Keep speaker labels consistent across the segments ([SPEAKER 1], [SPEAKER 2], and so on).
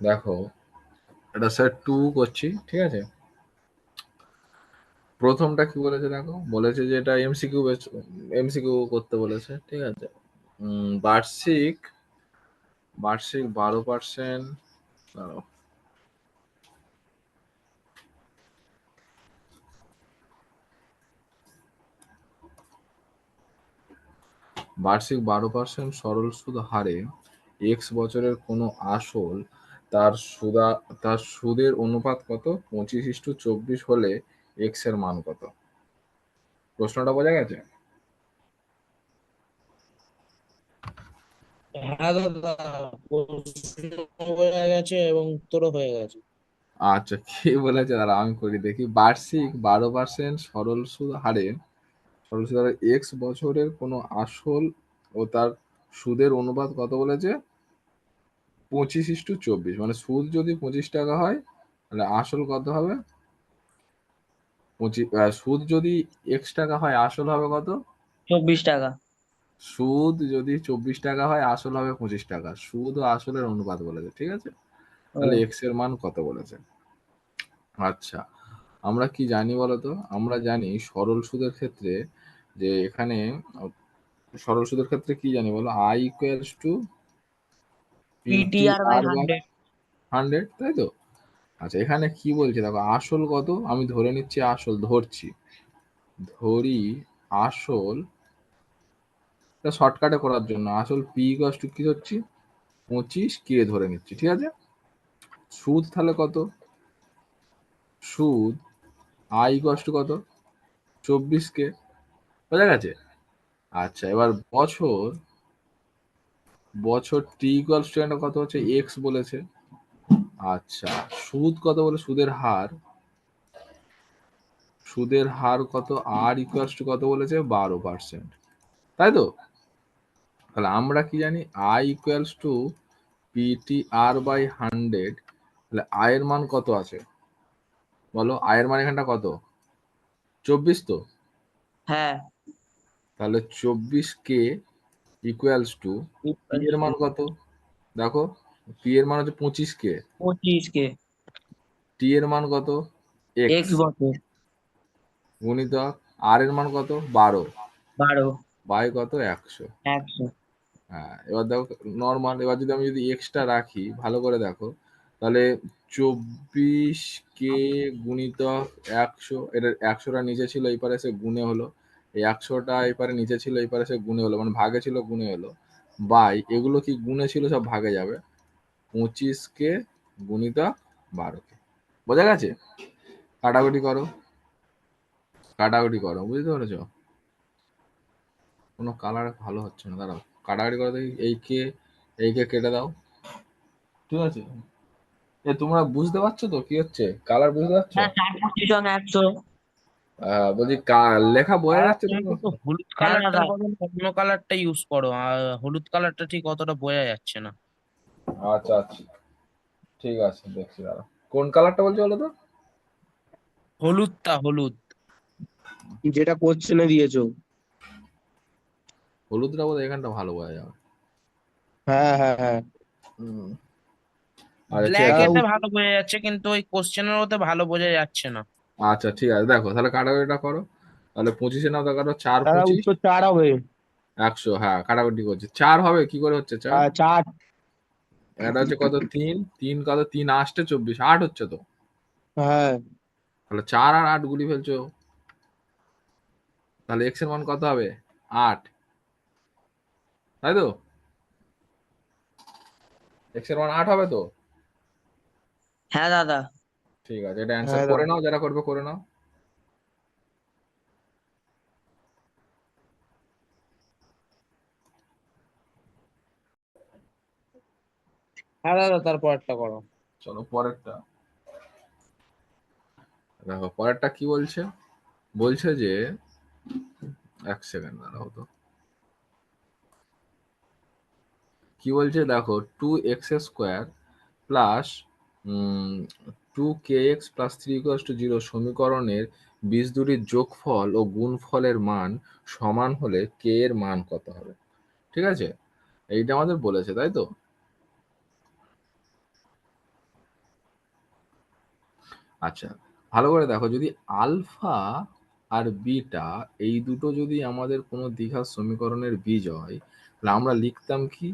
[SPEAKER 1] দেখো, এটা স্যার 2 করছি, ঠিক আছে। প্রথমটা কি বলেছে দেখো, বলেছে যে এটা এমসিকিউ করতে বলেছে, ঠিক আছে। বার্ষিক বার্ষিক 12%, বার্ষিক 12% সরল সুদ হারে এক্স বছরের কোনো আসল তার সুদের অনুপাত কত? 25:24 হলে এক্স এর মান কত? প্রশ্নটা বোঝা গেছে?
[SPEAKER 2] হ্যাঁ দাদা, প্রশ্ন হয়ে গেছে এবং উত্তরও হয়ে গেছে।
[SPEAKER 1] আচ্ছা, কি বলেছে দাঁড়া আমি করি দেখি। বার্ষিক 12% সরল সুদ হারে এক্স বছরের কোনো আসল ও তার সুদের অনুপাত কত বলেছে? 25:24। মানে সুদ যদি 25 টাকা হয়, তাহলে আসল কত হবে? সুদ যদি এক্স টাকা হয়, আসল হবে কত?
[SPEAKER 2] 24 টাকা।
[SPEAKER 1] সুদ যদি 24 টাকা হয়, আসল হবে 25 টাকা। সুদ ও আসলের অনুপাত বলেছে, ঠিক আছে। তাহলে
[SPEAKER 2] ও,
[SPEAKER 1] এক্স এর মান কত বলেছে? আচ্ছা, আমরা কি জানি বলতো? আমরা জানি সরল সুদের ক্ষেত্রে যে এখানে সরল সুদের ক্ষেত্রে কি জানি বলো? I equals to PT
[SPEAKER 2] PTR by
[SPEAKER 1] R by
[SPEAKER 2] 100।
[SPEAKER 1] 100, তাই তো? আচ্ছা, এখানে কি বলছে দেখো, আসল কত? আমি ধরে নিচ্ছি, আসল ধরি আসল, শর্টকাটে করার জন্য আসল পি ইকুয়ালস টু কি ধরছি? 25 কে ধরে নিচ্ছি, ঠিক আছে। সুদ তাহলে কত? সুদ আই ইকুয়ালস টু কত? 24 কে। বোঝা গেছে? আচ্ছা, এবার বছর বছর টি ইকুয়ালস টু কত হচ্ছে? এক্স বলেছে। আচ্ছা, সুদ কত বলে? সুদের হার কত? আর ইকুয়ালস টু কত বলেছে? 12%, তাই তো? তাহলে আমরা কি জানি? I equals to PT R by 100। তাহলে আয়ের মান কত আছে বলো? আয়ের মান এখানটা কত? 24 তো?
[SPEAKER 2] হ্যাঁ।
[SPEAKER 1] তাহলে 24 কে ইকুয়ালস টু পি এর মান কত? দেখো, পি এর মান হচ্ছে 25 কে,
[SPEAKER 2] 25 কে।
[SPEAKER 1] টি এর মান কত? এক্স,
[SPEAKER 2] এক্স বছর।
[SPEAKER 1] গুণিতক আর এর মান কত? 12,
[SPEAKER 2] 12।
[SPEAKER 1] বাই কত? 100।
[SPEAKER 2] 100।
[SPEAKER 1] হ্যাঁ, এবার দেখো নর্মাল। এবার যদি আমি এক্সটা রাখি, ভালো করে দেখো, তাহলে 24 কে গুণিতক 100, এটা 100টা নিচে ছিল, এই পারে এসে গুণে হলো। এই 100টা এই পারে নিচে ছিল, এই পারে এসে গুণে হলো, মানে ভাগে ছিল গুণে হলো। বাই এগুলো কি গুণে ছিল, সব ভাগে যাবে। 25 কে গুণিতক 12 কে। বোঝা গেছে? কাটাকুটি করো, বুঝতে পেরেছো? কোনো কালার ভালো হচ্ছে না, দাঁড়াও কাটাকাটি করে দেখি। এই কে কেটে দাও, ঠিক আছে। তোমরা বুঝতে পারছো তো কি হচ্ছে? কালার বুঝতে পারছো?
[SPEAKER 2] হ্যাঁ, 4 25 জন 100।
[SPEAKER 1] বলছি লেখা বোঝা
[SPEAKER 3] আর
[SPEAKER 1] যাচ্ছে তো?
[SPEAKER 3] তুমি কিন্তু হলুদ
[SPEAKER 2] হ্যাঁ
[SPEAKER 3] কালারটার
[SPEAKER 2] দাদা।
[SPEAKER 3] বদলে অন্য কালারটা ইউজ করো, আর হলুদ কালারটা ঠিক অতটা বোঝা যাচ্ছে না।
[SPEAKER 1] আচ্ছা আচ্ছা, ঠিক আছে, দেখছি দাঁড়া। কোন কালারটা বলছো বলো তো?
[SPEAKER 3] হলুদ।
[SPEAKER 4] যেটা কোশ্চেনে দিয়েছো।
[SPEAKER 1] হলুদটা বোধ এখানটা ভালো বোঝা যাবে।
[SPEAKER 4] হ্যাঁ হ্যাঁ হ্যাঁ।
[SPEAKER 1] হুম, আচ্ছা ঠিক
[SPEAKER 3] ব্ল্যাক
[SPEAKER 1] আছে।
[SPEAKER 4] দাদা
[SPEAKER 3] এতে ভালো বোঝা যাচ্ছে, কিন্তু ওই কোশ্চেনের ওতে ভালো বোঝা যাচ্ছে না।
[SPEAKER 1] আচ্ছা ঠিক আছে, দেখো তাহলে কাটাকুটিটা করো। তাহলে 25-এ নাও, তো কাটো 4
[SPEAKER 4] দাদা
[SPEAKER 1] 25
[SPEAKER 4] উত্তর 4 হবে।
[SPEAKER 1] 100। হ্যাঁ, কাটাকুটি করছি। 4 হবে কি করে হচ্ছে 4?
[SPEAKER 4] 4।
[SPEAKER 1] এটা হচ্ছে কত? 3, 3 কত? 3 8 24, 8 হচ্ছে তো।
[SPEAKER 4] হ্যাঁ।
[SPEAKER 1] তাহলে 4 আর 8 গুলি ফেলছো, তাহলে এক্স এর মান কত হবে? 8, তাই তো? এক্স এর মান 8 হবে তো?
[SPEAKER 2] হ্যাঁ দাদা।
[SPEAKER 1] ঠিক আছে, এটা অ্যান্সার
[SPEAKER 4] হ্যাঁ
[SPEAKER 1] করে
[SPEAKER 4] দাদা।
[SPEAKER 1] নাও, যারা করবে করে নাও।
[SPEAKER 3] হ্যাঁ দাদা, তারপর একটা করো।
[SPEAKER 1] চলো পরেরটা দেখো। পরেরটা কি বলছে? বলছে যে, এক সেকেন্ড দাঁড়াও তো। কি বলছে দেখো, 2x² প্লাস 2kx+3 = 0 সমীকরণের বীজ দুটির যোগফল ও গুণফলের মান সমান হলে কে এর মান কত হবে? ঠিক আছে, এইটা আমাদের বলেছে, তাই তো? আচ্ছা, ভালো করে দেখো, যদি আলফা আর বিটা এই দুটো যদি আমাদের কোনো দ্বিঘাত সমীকরণের বীজ হয়, তাহলে আমরা লিখতাম কি,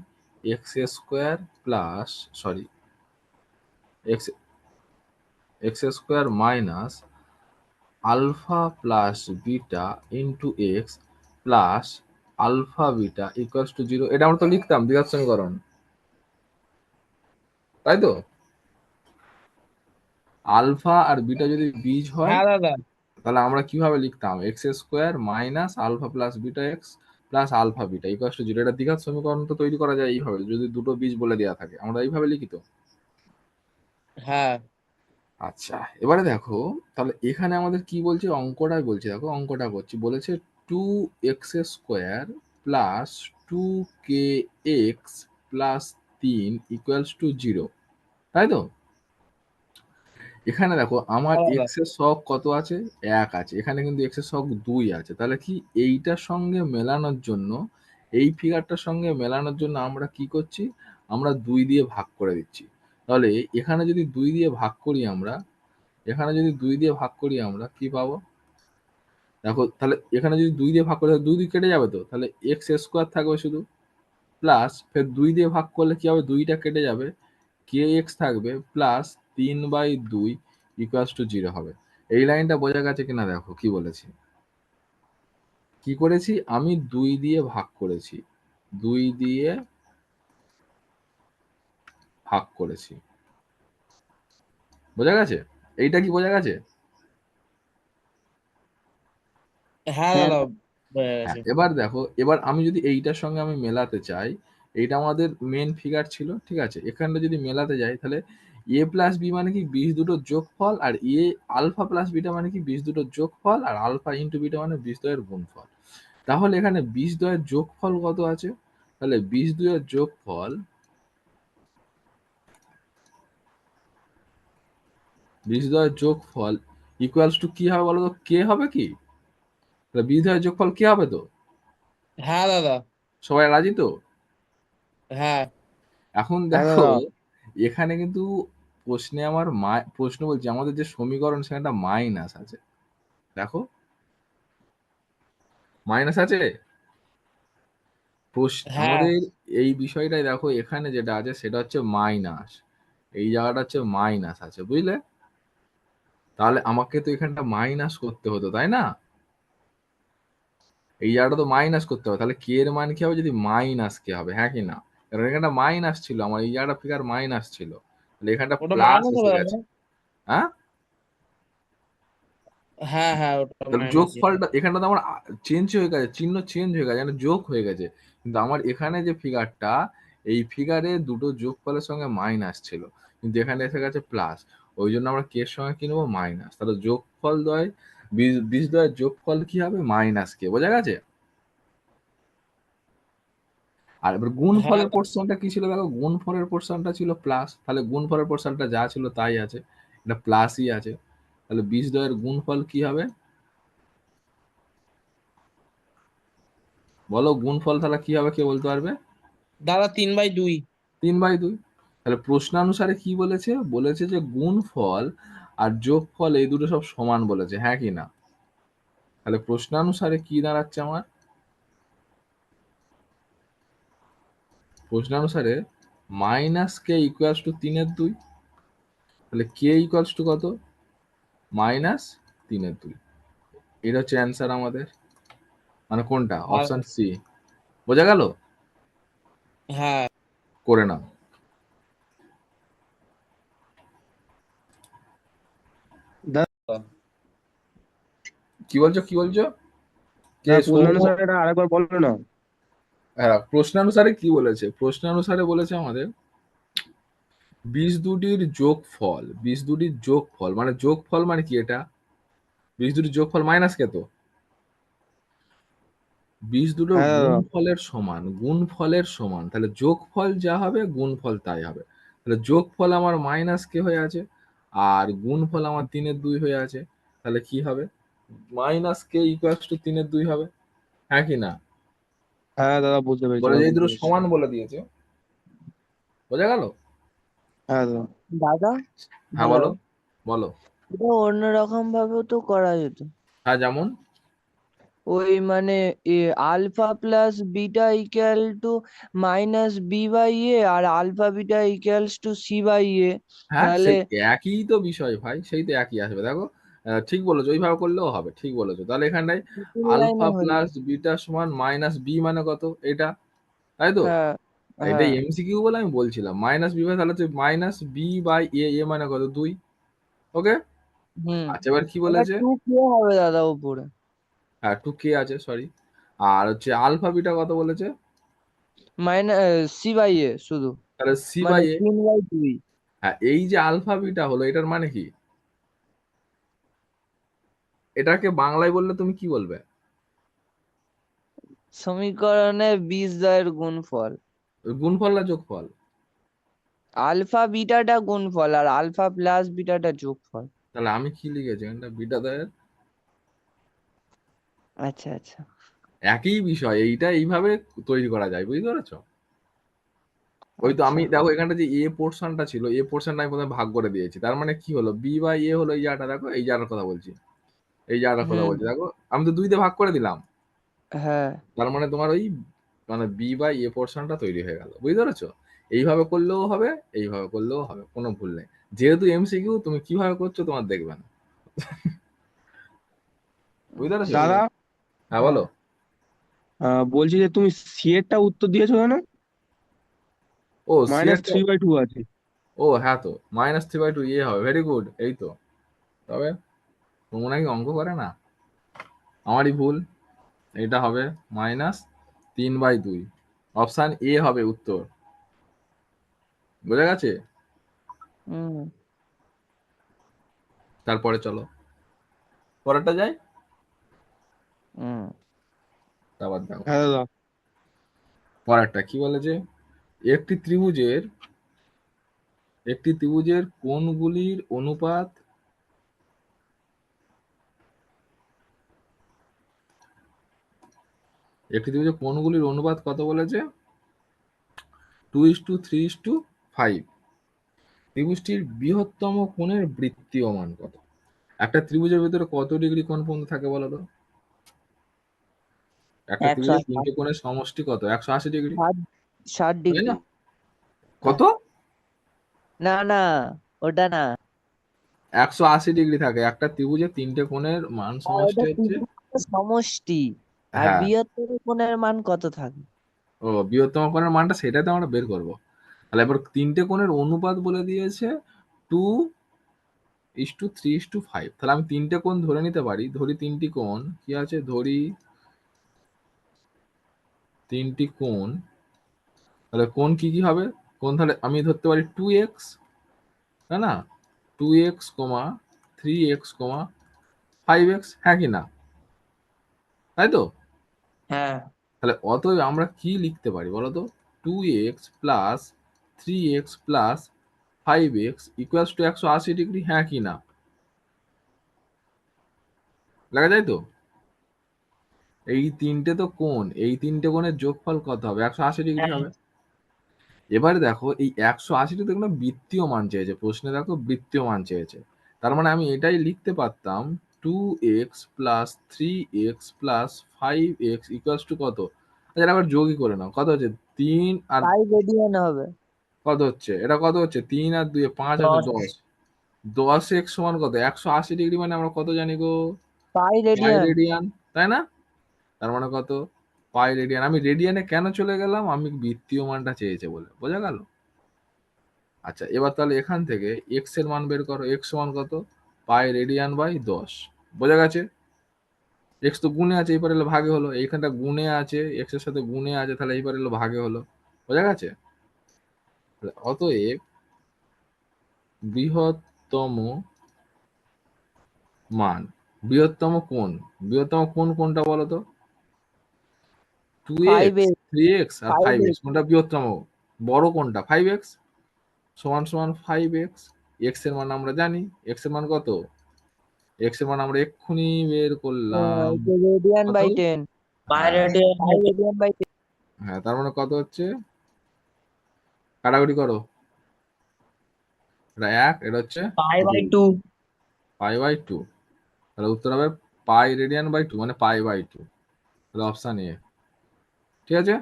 [SPEAKER 1] X square plus, sorry, X X square minus alpha plus beta into X plus alpha beta equals to 0। এটা আমরা তো লিখতাম দ্বিঘাত সমীকরণ, তাই তো? আলফা আর বিটা যদি বীজ হয়,
[SPEAKER 2] হ্যাঁ দাদা।
[SPEAKER 1] তাহলে আমরা কিভাবে লিখতাম, X square minus alpha plus beta X plus alpha beta equals to 0। এটা দ্বিঘাত সমীকরণ তো তৈরি করা যায় এইভাবে, যদি দুটো বীজ বলে দেওয়া থাকে আমরা এইভাবে লিখি তো।
[SPEAKER 2] হ্যাঁ
[SPEAKER 1] আচ্ছা, এবারে দেখো, তাহলে এখানে আমাদের কি বলছে, অঙ্কটাই বলছে, দেখো অঙ্কটা করছি, বলেছে 2x² plus 2kx plus 3 equals to 0, তাই তো? এখানে দেখো আমার
[SPEAKER 2] হ্যাঁ দাদা।
[SPEAKER 1] এক্স এর সহগ কত আছে, 1 আছে, এখানে কিন্তু এক্স এর সহগ 2 আছে, তাহলে কি এইটার সঙ্গে মেলানোর জন্য, এই ফিগারটার সঙ্গে মেলানোর জন্য আমরা কি করছি, আমরা 2 দিয়ে ভাগ করে দিচ্ছি। তাহলে এখানে যদি 2 দিয়ে ভাগ করি আমরা, এখানে যদি 2 দিয়ে ভাগ করি আমরা কি পাবো, দেখো তাহলে এখানে যদি 2 দিয়ে ভাগ করে 2 2 কেটে যাবে, তো তাহলে এক্স স্কোয়ার থাকবে শুধু, প্লাস ফের 2 দিয়ে ভাগ করলে কি হবে, 2টা কেটে যাবে, কে এক্স থাকবে প্লাস 3/2 ইকুয়ালস টু 0 হবে। এই লাইনটা বোঝা গেছে কিনা দেখো কি বলেছি, কি করেছি, আমি 2 দিয়ে ভাগ করেছি, 2 দিয়ে ভাগ করেছি, বোঝা গেছে? এইটা কি বোঝা গেছে?
[SPEAKER 2] হ্যাঁ
[SPEAKER 4] হ্যাঁ
[SPEAKER 2] দাদা বোঝা
[SPEAKER 1] হ্যাঁ,
[SPEAKER 2] গেছে।
[SPEAKER 1] এবার দেখো, এবার আমি যদি এইটার সঙ্গে আমি মেলাতে চাই, এইটা আমাদের মেন ফিগার ছিল, ঠিক আছে, এখানটা যদি মেলাতে যাই, তাহলে এ প্লাস বি মানে কি বীজ দুটোর যোগফল, আর এ আলফা প্লাস বিটা মানে কি বীজ দুটোর যোগফল, আর আলফা ইন্টু বিটা মানে বীজ দ্বয়ের গুণফল। তাহলে এখানে বীজ দ্বয়ের যোগফল কত আছে, তাহলে বীজ দ্বয়ের যোগফল, বীজ দ্বয়ের যোগফল ইকুয়ালস টু কি হবে বলো তো, কে হবে কি, তাহলে বীজ দ্বয়ের যোগফল কে হবে তো,
[SPEAKER 2] হ্যাঁ দাদা।
[SPEAKER 1] সবাই রাজি তো?
[SPEAKER 2] হ্যাঁ
[SPEAKER 1] এখন
[SPEAKER 4] হ্যাঁ
[SPEAKER 1] দেখো,
[SPEAKER 4] দাদা।
[SPEAKER 1] এখানে কিন্তু প্রশ্নে আমার প্রশ্ন বলছে আমাদের যে সমীকরণ সেখানে একটা মাইনাস আছে, দেখো মাইনাস আছে
[SPEAKER 2] হ্যাঁ
[SPEAKER 1] আমাদের এই বিষয়টাই দেখো, এখানে যেটা আছে সেটা হচ্ছে মাইনাস, এই জায়গাটা হচ্ছে মাইনাস আছে, বুঝলে? তাহলে আমাকে তো এখানটা মাইনাস করতে হতো, তাই না? এই জায়গাটা তো মাইনাস করতে হবে, তাহলে কে এর মান কি হবে, যদি মাইনাস কে হবে, হ্যাঁ কি না? কারণ এখানটা মাইনাস ছিল, আমার এই জায়গাটা ফিগার মাইনাস ছিল, তাহলে এখানটা
[SPEAKER 2] ওটা
[SPEAKER 1] প্লাস
[SPEAKER 2] মাইনাস
[SPEAKER 1] এসে
[SPEAKER 2] হবে দাদা।
[SPEAKER 1] গেছে। হ্যাঁ,
[SPEAKER 2] হ্যাঁ হ্যাঁ ওটা
[SPEAKER 1] তাহলে
[SPEAKER 2] মাইনাসই হবে।
[SPEAKER 1] যোগফলটা এখানটা তো আমার চেঞ্জ হয়ে গেছে, চিহ্ন চেঞ্জ হয়ে গেছে, মানে যোগ হয়ে গেছে, কিন্তু আমার এখানে যে ফিগারটা, এই ফিগারে দুটো যোগফলের সঙ্গে মাইনাস ছিল, কিন্তু এখানে এসে গেছে প্লাস, ওই জন্য আমরা কে এর সঙ্গে কি নেবো, মাইনাস। তাহলে যোগফল দ্বয়, বীজ দ্বয়ের যোগফল কি হবে, মাইনাস কে, বোঝা গেছে? আর এবার
[SPEAKER 2] হ্যাঁ
[SPEAKER 1] গুণফলের পোর্শনটা কি ছিল, দেখো গুণফলের পোর্শনটা ছিল প্লাস, তাহলে গুণফলের পোর্শনটা যা ছিল তাই আছে, এটা প্লাসই আছে, তাহলে বীজ দ্বয়ের গুণফল কি হবে বলো, গুণফল তাহলে কি হবে, কে বলতে পারবে?
[SPEAKER 2] দাদা 3/2।
[SPEAKER 1] 3/2। তাহলে প্রশ্নানুসারে কি বলেছে, বলেছে যে গুণফল আর যোগফল এই দুটো সব সমান বলেছে, হ্যাঁ কি না? তাহলে প্রশ্নানুসারে কি দাঁড়াচ্ছে আমার, প্রশ্নানুসারে মাইনাস কে ইকুয়ালস টু 3/2, তাহলে কে ইকুয়ালস টু কত, মাইনাস 3/2। এটা হচ্ছে অ্যান্সার আমাদের, মানে কোনটা,
[SPEAKER 2] হ্যাঁ
[SPEAKER 1] অপশন সি। বোঝা গেল?
[SPEAKER 2] হ্যাঁ
[SPEAKER 1] করে নাও।
[SPEAKER 4] দাদা,
[SPEAKER 1] কি বলছো, কি বলছো? কে,
[SPEAKER 4] দাদা
[SPEAKER 1] সৌম্য?
[SPEAKER 4] প্রশ্নানুসারে এটা আরেকবার বলো না।
[SPEAKER 1] হ্যাঁ, প্রশ্নানুসারে কি বলেছে, প্রশ্নানুসারে বলেছে আমাদের বীজ দুটির যোগফল, বীজ দুটির যোগফল মানে যোগফল মানে কি, এটা বীজ দুটির যোগফল মাইনাস কে, তো বীজ দুটোর
[SPEAKER 4] হ্যাঁ দাদা।
[SPEAKER 1] গুণফলের সমান, গুণফলের সমান, তাহলে যোগফল যা হবে গুণফল তাই হবে, তাহলে যোগফল আমার মাইনাস কে হয়ে আছে, আর গুণফল আমার 3/2 হয়ে আছে, তাহলে কি হবে, মাইনাস কে ইকুয়ালস টু 3/2 হবে, হ্যাঁ কি না?
[SPEAKER 4] হ্যাঁ দাদা, বুঝতে পেরেছি,
[SPEAKER 1] বলে
[SPEAKER 4] এবার
[SPEAKER 1] যে এই
[SPEAKER 4] বুঝতে
[SPEAKER 1] দুটো
[SPEAKER 4] পেরেছি।
[SPEAKER 1] সমান বলে দিয়েছে, বোঝা গেল?
[SPEAKER 4] হ্যাঁ দাদা।
[SPEAKER 2] দাদা।
[SPEAKER 1] হ্যাঁ
[SPEAKER 2] হ্যালো।
[SPEAKER 1] বলো, বলো।
[SPEAKER 5] এটা অন্যরকম ভাবেও তো করা যেত।
[SPEAKER 1] হ্যাঁ, যেমন
[SPEAKER 5] ওই মানে alpha plus beta equal to minus B by A, আর alpha beta equals to C by A.
[SPEAKER 1] হ্যাঁ,
[SPEAKER 5] তাহলে
[SPEAKER 1] সেই একই তো বিষয় ভাই, সেই তো একই আসবে দেখো। ঠিক বলেছো, ওইভাবে করলেও হবে, ঠিক বলেছো। তাহলে এখানটায়
[SPEAKER 5] সেকেন্ড
[SPEAKER 1] আলফা
[SPEAKER 5] লাইনে হয়ে
[SPEAKER 1] প্লাস
[SPEAKER 5] যাবে।
[SPEAKER 1] বিটা সমান মাইনাস বি মানে কত, এটা, তাই তো?
[SPEAKER 5] হ্যাঁ
[SPEAKER 1] এটাই
[SPEAKER 5] হ্যাঁ।
[SPEAKER 1] এমসিকিউ বলে আমি বলছিলাম। মাইনাস বি বাই, তাহলে হচ্ছে মাইনাস বি বাই এ, এ মানে কত, 2। ওকে।
[SPEAKER 5] হুম।
[SPEAKER 1] আচ্ছা, এবার কি
[SPEAKER 5] এটা
[SPEAKER 1] বলেছে?
[SPEAKER 5] 2k হবে দাদা উপরে।
[SPEAKER 1] হ্যাঁ, 2k আছে, সরি। আর হচ্ছে আলফা বিটা কত বলেছে?
[SPEAKER 5] মাইনাস সি বাই এ শুধু,
[SPEAKER 1] তাহলে সি
[SPEAKER 5] মানে
[SPEAKER 1] বাই এ।
[SPEAKER 5] 3/2।
[SPEAKER 1] হ্যাঁ, এই যে আলফা বিটা হলো, এটার মানে কি? এটাকে বাংলায় বললে তুমি কি বলবে?
[SPEAKER 5] সমীকরণে বীজদ্বয়ের গুণফল।
[SPEAKER 1] গুণফল না যোগফল?
[SPEAKER 5] আলফা বিটাটা গুণফল আর আলফা প্লাস বিটাটা যোগফল।
[SPEAKER 1] তাহলে আমি কি লিখেছি এটা? বিটা দ্বয়ের।
[SPEAKER 5] আচ্ছা আচ্ছা
[SPEAKER 1] একই বিষয়, এইটা এইভাবে তৈরি করা যায়, বুঝতে পেরেছো? ওই তো
[SPEAKER 5] আচ্ছা।
[SPEAKER 1] আমি দেখো এখানটা যে এ পোর্শনটা ছিল, এ পোর্শনটা আমি প্রথমে ভাগ করে দিয়েছি। তার মানে কি হলো, বি বাই এ হলো এই জায়গাটা, দেখো এই জায়গাটার কথা বলছি, এই জায়গাটার কথা
[SPEAKER 5] হুম।
[SPEAKER 1] বলছি, দেখো আমি তো 2 দিয়ে ভাগ করে দিলাম।
[SPEAKER 5] হ্যাঁ।
[SPEAKER 1] তার মানে তোমার ওই মানে বি বাই এ পোর্শনটা তৈরি হয়ে গেল, বুঝতে পেরেছো? এইভাবে করলেও হবে, এইভাবে করলেও হবে, কোনো ভুল নেই। যেহেতু এমসিকিউ, তুমি কিভাবে করছো তোমার দেখবে না, বুঝতে পেরেছো?
[SPEAKER 5] আচ্ছা।
[SPEAKER 4] দাদা
[SPEAKER 1] হ্যাঁ, বলো।
[SPEAKER 5] হ্যাঁ।
[SPEAKER 4] বলছি যে তুমি সি এরটা উত্তর দিয়েছো কেন?
[SPEAKER 1] ও, সি
[SPEAKER 4] মাইনাস
[SPEAKER 1] এর তো,
[SPEAKER 4] 3/2 আছে।
[SPEAKER 1] ও হ্যাঁ, তো -3/2 ইয়ে হবে, ভেরি গুড, এই তো। তবে তোমরা কি অঙ্ক করে না? আমারই ভুল। এটা হবে -3/2। অপশান এ হবে উত্তর, বোঝা গেছে?
[SPEAKER 5] হুম।
[SPEAKER 1] তারপরে চলো পরেরটা যাই।
[SPEAKER 5] হুম।
[SPEAKER 1] তারপর দেখো
[SPEAKER 4] হ্যাঁ দাদা।
[SPEAKER 1] পরেরটা কি বলেছে। একটি ত্রিভুজের কোণগুলির অনুপাত কত বলেছে? 2:3:5। ত্রিভুজটির বৃহত্তম কোণের বৃত্তীয় মান কত? একটা ত্রিভুজের ভিতরে কত ডিগ্রি কোণ পর্যন্ত থাকে বলো তো? একটা
[SPEAKER 5] একশো
[SPEAKER 1] ত্রিভুজের
[SPEAKER 5] আশি।
[SPEAKER 1] 3টে কোণের সমষ্টি কত? 180 ডিগ্রি,
[SPEAKER 5] 60
[SPEAKER 1] তাই
[SPEAKER 5] ডিগ্রি।
[SPEAKER 1] না? কত?
[SPEAKER 5] না না, ওটা না।
[SPEAKER 1] 180 ডিগ্রি থাকে। একটা ত্রিভুজের 3টে কোণের মান
[SPEAKER 5] আর
[SPEAKER 1] সমষ্টি
[SPEAKER 5] ওটা
[SPEAKER 1] হচ্ছে,
[SPEAKER 5] ত্রিভুজের সমষ্টি। আর
[SPEAKER 1] হ্যাঁ,
[SPEAKER 5] বৃহত্তর কোণের মান কত থাকে?
[SPEAKER 1] ও বৃহত্তম কোণের মানটা সেটাই তো আমরা বের করবো। তাহলে এবার 3টে কোণের অনুপাত বলে দিয়েছে 2:3:5। তাহলে আমি 3টে কোণ ধরে নিতে পারি। ধরি 3টি কোণ কি আছে, ধরি 3টি কোণ। তাহলে কোণ কি কি হবে? কোণ তাহলে আমি ধরতে পারি 2x, তাই না? 2x, 3x, 5x, হ্যাঁ কি না? তাই তো?
[SPEAKER 5] হ্যাঁ।
[SPEAKER 1] তাহলে অতএব আমরা কি লিখতে পারি বলতো? 2x plus 3x plus 5x equals to 180 degree, হ্যাঁ কি না? লেখা যায় তো? এই 3টে তো কোণ, এই 3টে কোণের যোগফল কত হবে? 180 ডিগ্রি
[SPEAKER 5] হ্যাঁ।
[SPEAKER 1] হবে। এবারে দেখো এই 180টা দেখো না, বৃত্তীয় মান চেয়েছে প্রশ্নে, দেখো বৃত্তীয় মান চেয়েছে। তার মানে আমি এটাই লিখতে পারতাম 2x plus 3x plus 5x equals to কত? আচ্ছা, এটা আবার যোগই করে নাও, কত হচ্ছে? 3 আর
[SPEAKER 5] 5 রেডিয়ান হবে।
[SPEAKER 1] কত হচ্ছে? এটা কত হচ্ছে? 3 আর 2 5 আছে,
[SPEAKER 5] 10
[SPEAKER 1] 10। 10x সমান কত? 180 ডিগ্রি মানে আমরা কত জানি গো?
[SPEAKER 5] পাই
[SPEAKER 1] পাই
[SPEAKER 5] রেডিয়ান।
[SPEAKER 1] রেডিয়ান, তাই না? তার মানে কত? পাই রেডিয়ান। আমি রেডিয়ানে কেন চলে গেলাম? আমি বৃত্তীয় মানটা চেয়েছে বলে, বোঝা গেল? আচ্ছা, এবার তাহলে এখান থেকে এক্স এর মান বের করো। এক্স সমান কত? পাই রেডিয়ান বাই 10, বোঝা গেছে? এক্স তো গুণে আছে, এইবার এলো ভাগে হলো। এইখানটা গুণে আছে, এক্স এর সাথে গুণে আছে, তাহলে এইবার এলো ভাগে হলো, বোঝা গেছে? তাহলে অতএব বৃহত্তম মান, বৃহত্তম কোণ কোনটা বলো তো?
[SPEAKER 5] 5
[SPEAKER 1] 2x,
[SPEAKER 5] এক্স।
[SPEAKER 1] 3x আর
[SPEAKER 5] 5
[SPEAKER 1] 5x
[SPEAKER 5] এক্স।
[SPEAKER 1] কোনটা বৃহত্তম? বড় কোনটা? 5x সমান সমান 5x। এক্স এর মান আমরা জানি, এক্স এর মান কত? এক্স এর মান আমরা এক্ষুনি বের করলাম,
[SPEAKER 5] রেডিয়ান
[SPEAKER 1] কত?
[SPEAKER 5] বাই 10।
[SPEAKER 2] পাই
[SPEAKER 1] হ্যাঁ,
[SPEAKER 2] রেডিয়ান
[SPEAKER 5] পাই রেডিয়ান বাই 10।
[SPEAKER 1] হ্যাঁ, তার মানে কত হচ্ছে? কাটাকুটি করো। এটা 1, এটা হচ্ছে
[SPEAKER 2] pi by
[SPEAKER 1] 2।
[SPEAKER 2] 2।
[SPEAKER 1] Pi by two, তাহলে উত্তর হবে পাই রেডিয়ান বাই টু, মানে পাই বাই টু। তাহলে অপশান এ। ঠিক আছে,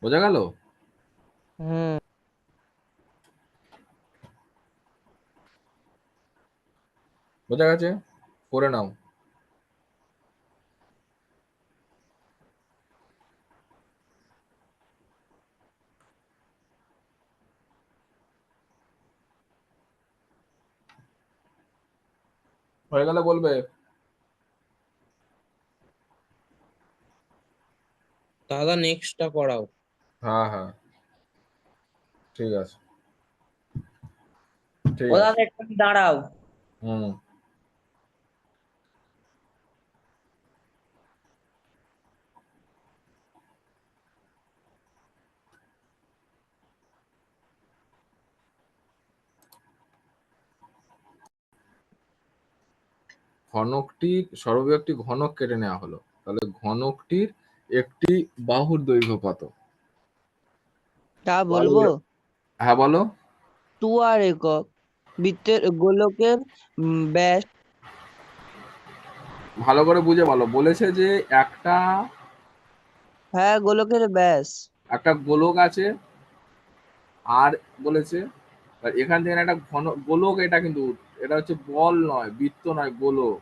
[SPEAKER 1] বোঝা গেল?
[SPEAKER 5] হুম।
[SPEAKER 1] বোঝা গেছে? করে নাও। হয়ে গেলে বলবে।
[SPEAKER 2] দাদা নেক্সটটা করাও।
[SPEAKER 1] হ্যাঁ হ্যাঁ, ঠিক আছে, ঠিক
[SPEAKER 5] ও
[SPEAKER 1] আছে।
[SPEAKER 5] দাদা একটু দাঁড়াও।
[SPEAKER 1] হুম। ঘনকটির সর্ববৃহৎ একটি ঘনক কেটে নেওয়া হলো, তাহলে ঘনকটির একটি বাহুর দৈর্ঘ্য কত?
[SPEAKER 5] তা
[SPEAKER 1] বলো।
[SPEAKER 5] বলবো।
[SPEAKER 1] হ্যাঁ বলো।
[SPEAKER 5] 2r একক। বৃত্তের গোলকের ব্যাস।
[SPEAKER 1] ভালো করে বুঝে বলো। বলেছে যে একটা
[SPEAKER 5] হ্যাঁ, গোলকের ব্যাস।
[SPEAKER 1] একটা গোলক আছে, আর বলেছে আর এখান থেকে একটা ঘন গোলক, এটা কিন্তু এটা হচ্ছে বল নয়, বৃত্ত নয়, গোলক।